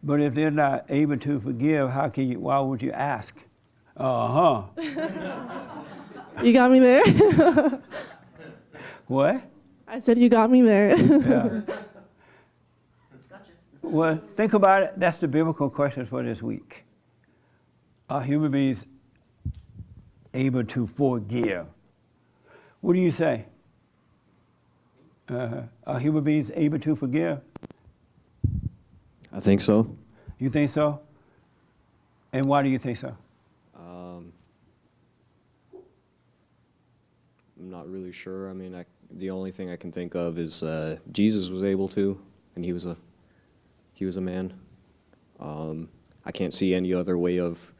But if they're not able to forgive, why would you ask? Uh-huh. You got me there. What? I said you got me there. Yeah. Well, think about it. That's the biblical question for this week. Are human beings able to forgive? What do you say? Are human beings able to forgive? I think so. You think so? And why do you think so? I'm not really sure. I mean, the only thing I can think of is Jesus was able to, and he was a man. I can't see any other way of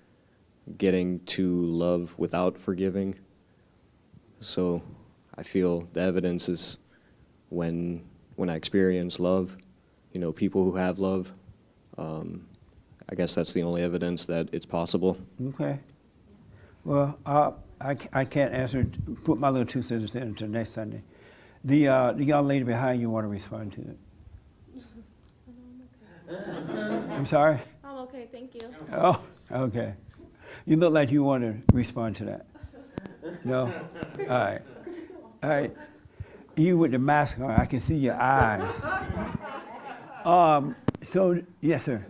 getting to love without forgiving. So I feel the evidence is when I experience love, people who have love, I guess that's the only evidence that it's possible. Okay. Well, I can't answer, put my little 2 cents in until next Sunday. The young lady behind you want to respond to it. I'm sorry? I'm okay, thank you. Oh, okay. You look like you want to respond to that. No? All right. All right. You with the mask on, I can see your eyes. So, yes, sir.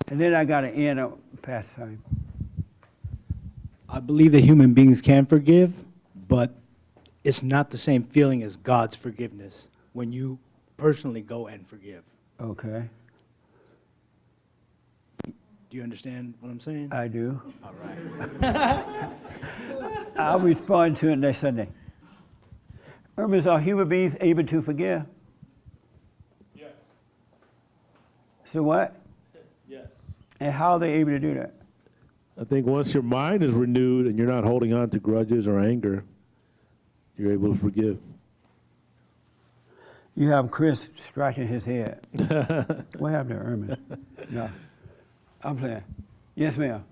And then I got to end up past time. I believe that human beings can forgive, but it's not the same feeling as God's forgiveness when you personally go and forgive. Okay, Do you understand what I'm saying? I do. All right. I'll respond to it next Sunday. Hermes, are human beings able to forgive? Yes. So what? Yes. And how are they able to do that? I think once your mind is renewed and you're not holding on to grudges or anger, you're able to forgive. You have Chris scratching his head. What happened to Hermes? No, I'm playing. Yes, ma'am.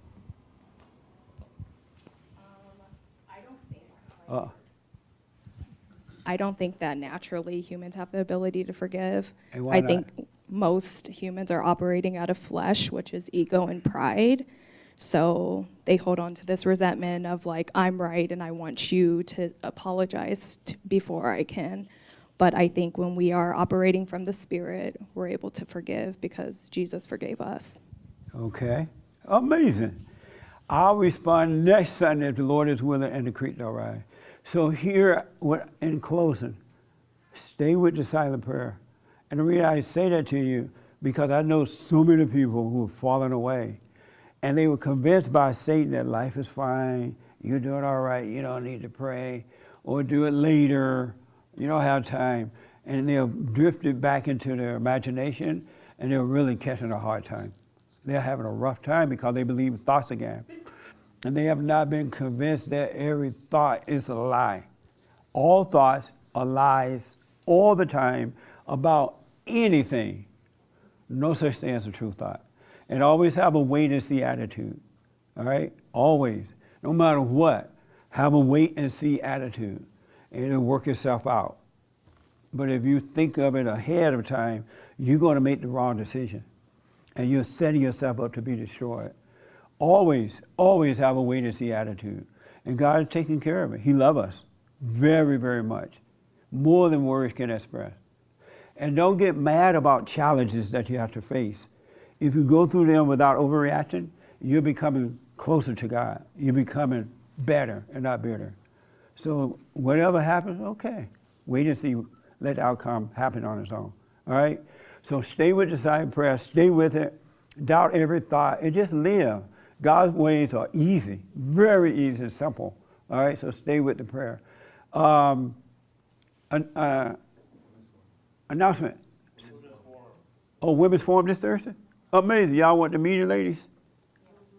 I don't think that naturally humans have the ability to forgive. And why I not? think most humans are operating out of flesh, which is ego and pride. So they hold on to this resentment of like, I'm right and I want you to apologize before I can. But I think when we are operating from the Spirit, we're able to forgive because Jesus forgave us. Okay, amazing. I'll respond next Sunday if the Lord is willing and the creek all right. So here, in closing, stay with the silent prayer. And the reason I say that to you, because I know so many people who have fallen away, and they were convinced by Satan that life is fine, you're doing all right, you don't need to pray, or do it later, you don't have time. And they'll drift it back into their imagination, and they're really catching a hard time. They're having a rough time because they believe thoughts again. And they have not been convinced that every thought is a lie. All thoughts are lies all the time about anything. No such thing as a true thought. And always have a wait and see attitude. All right? Always. No matter what, have a wait and see attitude. And it'll work itself out. But if you think of it ahead of time, you're going to make the wrong decision. And you're setting yourself up to be destroyed. Always, always have a wait and see attitude. And God is taking care of it. He loves us very, very much. More than words can express. And don't get mad about challenges that you have to face. If you go through them without overreacting, you're becoming closer to God. You're becoming better and not bitter. So whatever happens, okay. Wait and see. Let the outcome happen on its own. All right? So stay with the silent prayer. Stay with it. Doubt every thought and just live. God's ways are easy, very easy and simple. All right, so stay with the prayer. Announcement. Oh, Women's Forum this Thursday? Amazing. Y'all want the meeting, ladies?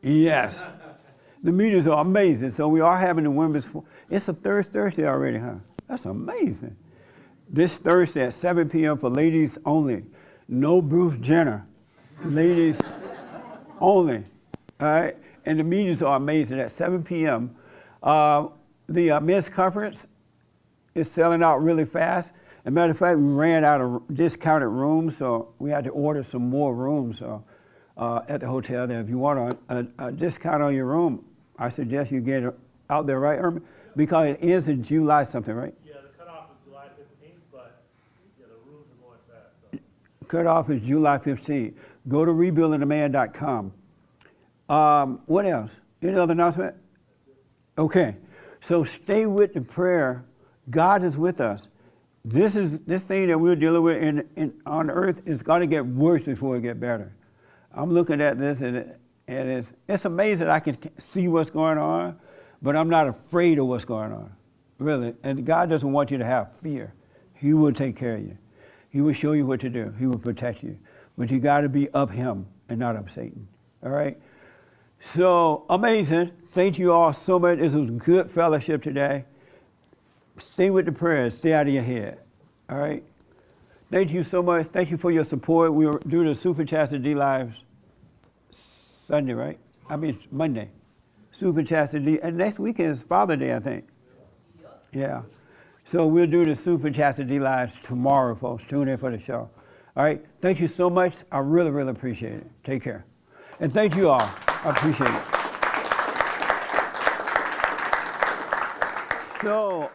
Yes. The meetings are amazing. So we are having the Women's Forum. It's the third Thursday already, huh? That's amazing. This Thursday at 7 p.m. for ladies only. No Bruce Jenner. Ladies only. All right, and the meetings are amazing at 7 p.m. The men's conference is selling out really fast. As a matter of fact, we ran out of discounted rooms, so we had to order some more rooms at the hotel there. If you want a discount on your room, I suggest you get it out there, right, Irma? Because it ends in July something, right? Yeah, the cutoff is July 15th, but yeah, the rooms are going fast. So. Cutoff is July 15th. Go to rebuildingtheman.com. What else? Any other announcement? Okay. So stay with the prayer. God is with us. This thing that we're dealing with on earth is going to get worse before it gets better. I'm looking at this and it's amazing I can see what's going on, but I'm not afraid of what's going on, really. And God doesn't want you to have fear. He will take care of you. He will show you what to do. He will protect you. But you got to be of Him and not of Satan. All right? So amazing. Thank you all so much. This was good fellowship today. Stay with the prayers. Stay out of your head. All right? Thank you so much. Thank you for your support. We were doing the Super Chats and D Lives Sunday, right? I mean, Monday. Super Chats and D. And next weekend is Father's Day, I think. Yeah. So we'll do the Super Chats and D Lives tomorrow, folks. Tune in for the show. All right? Thank you so much. I really, really appreciate it. Take care. And thank you all. I appreciate it. So,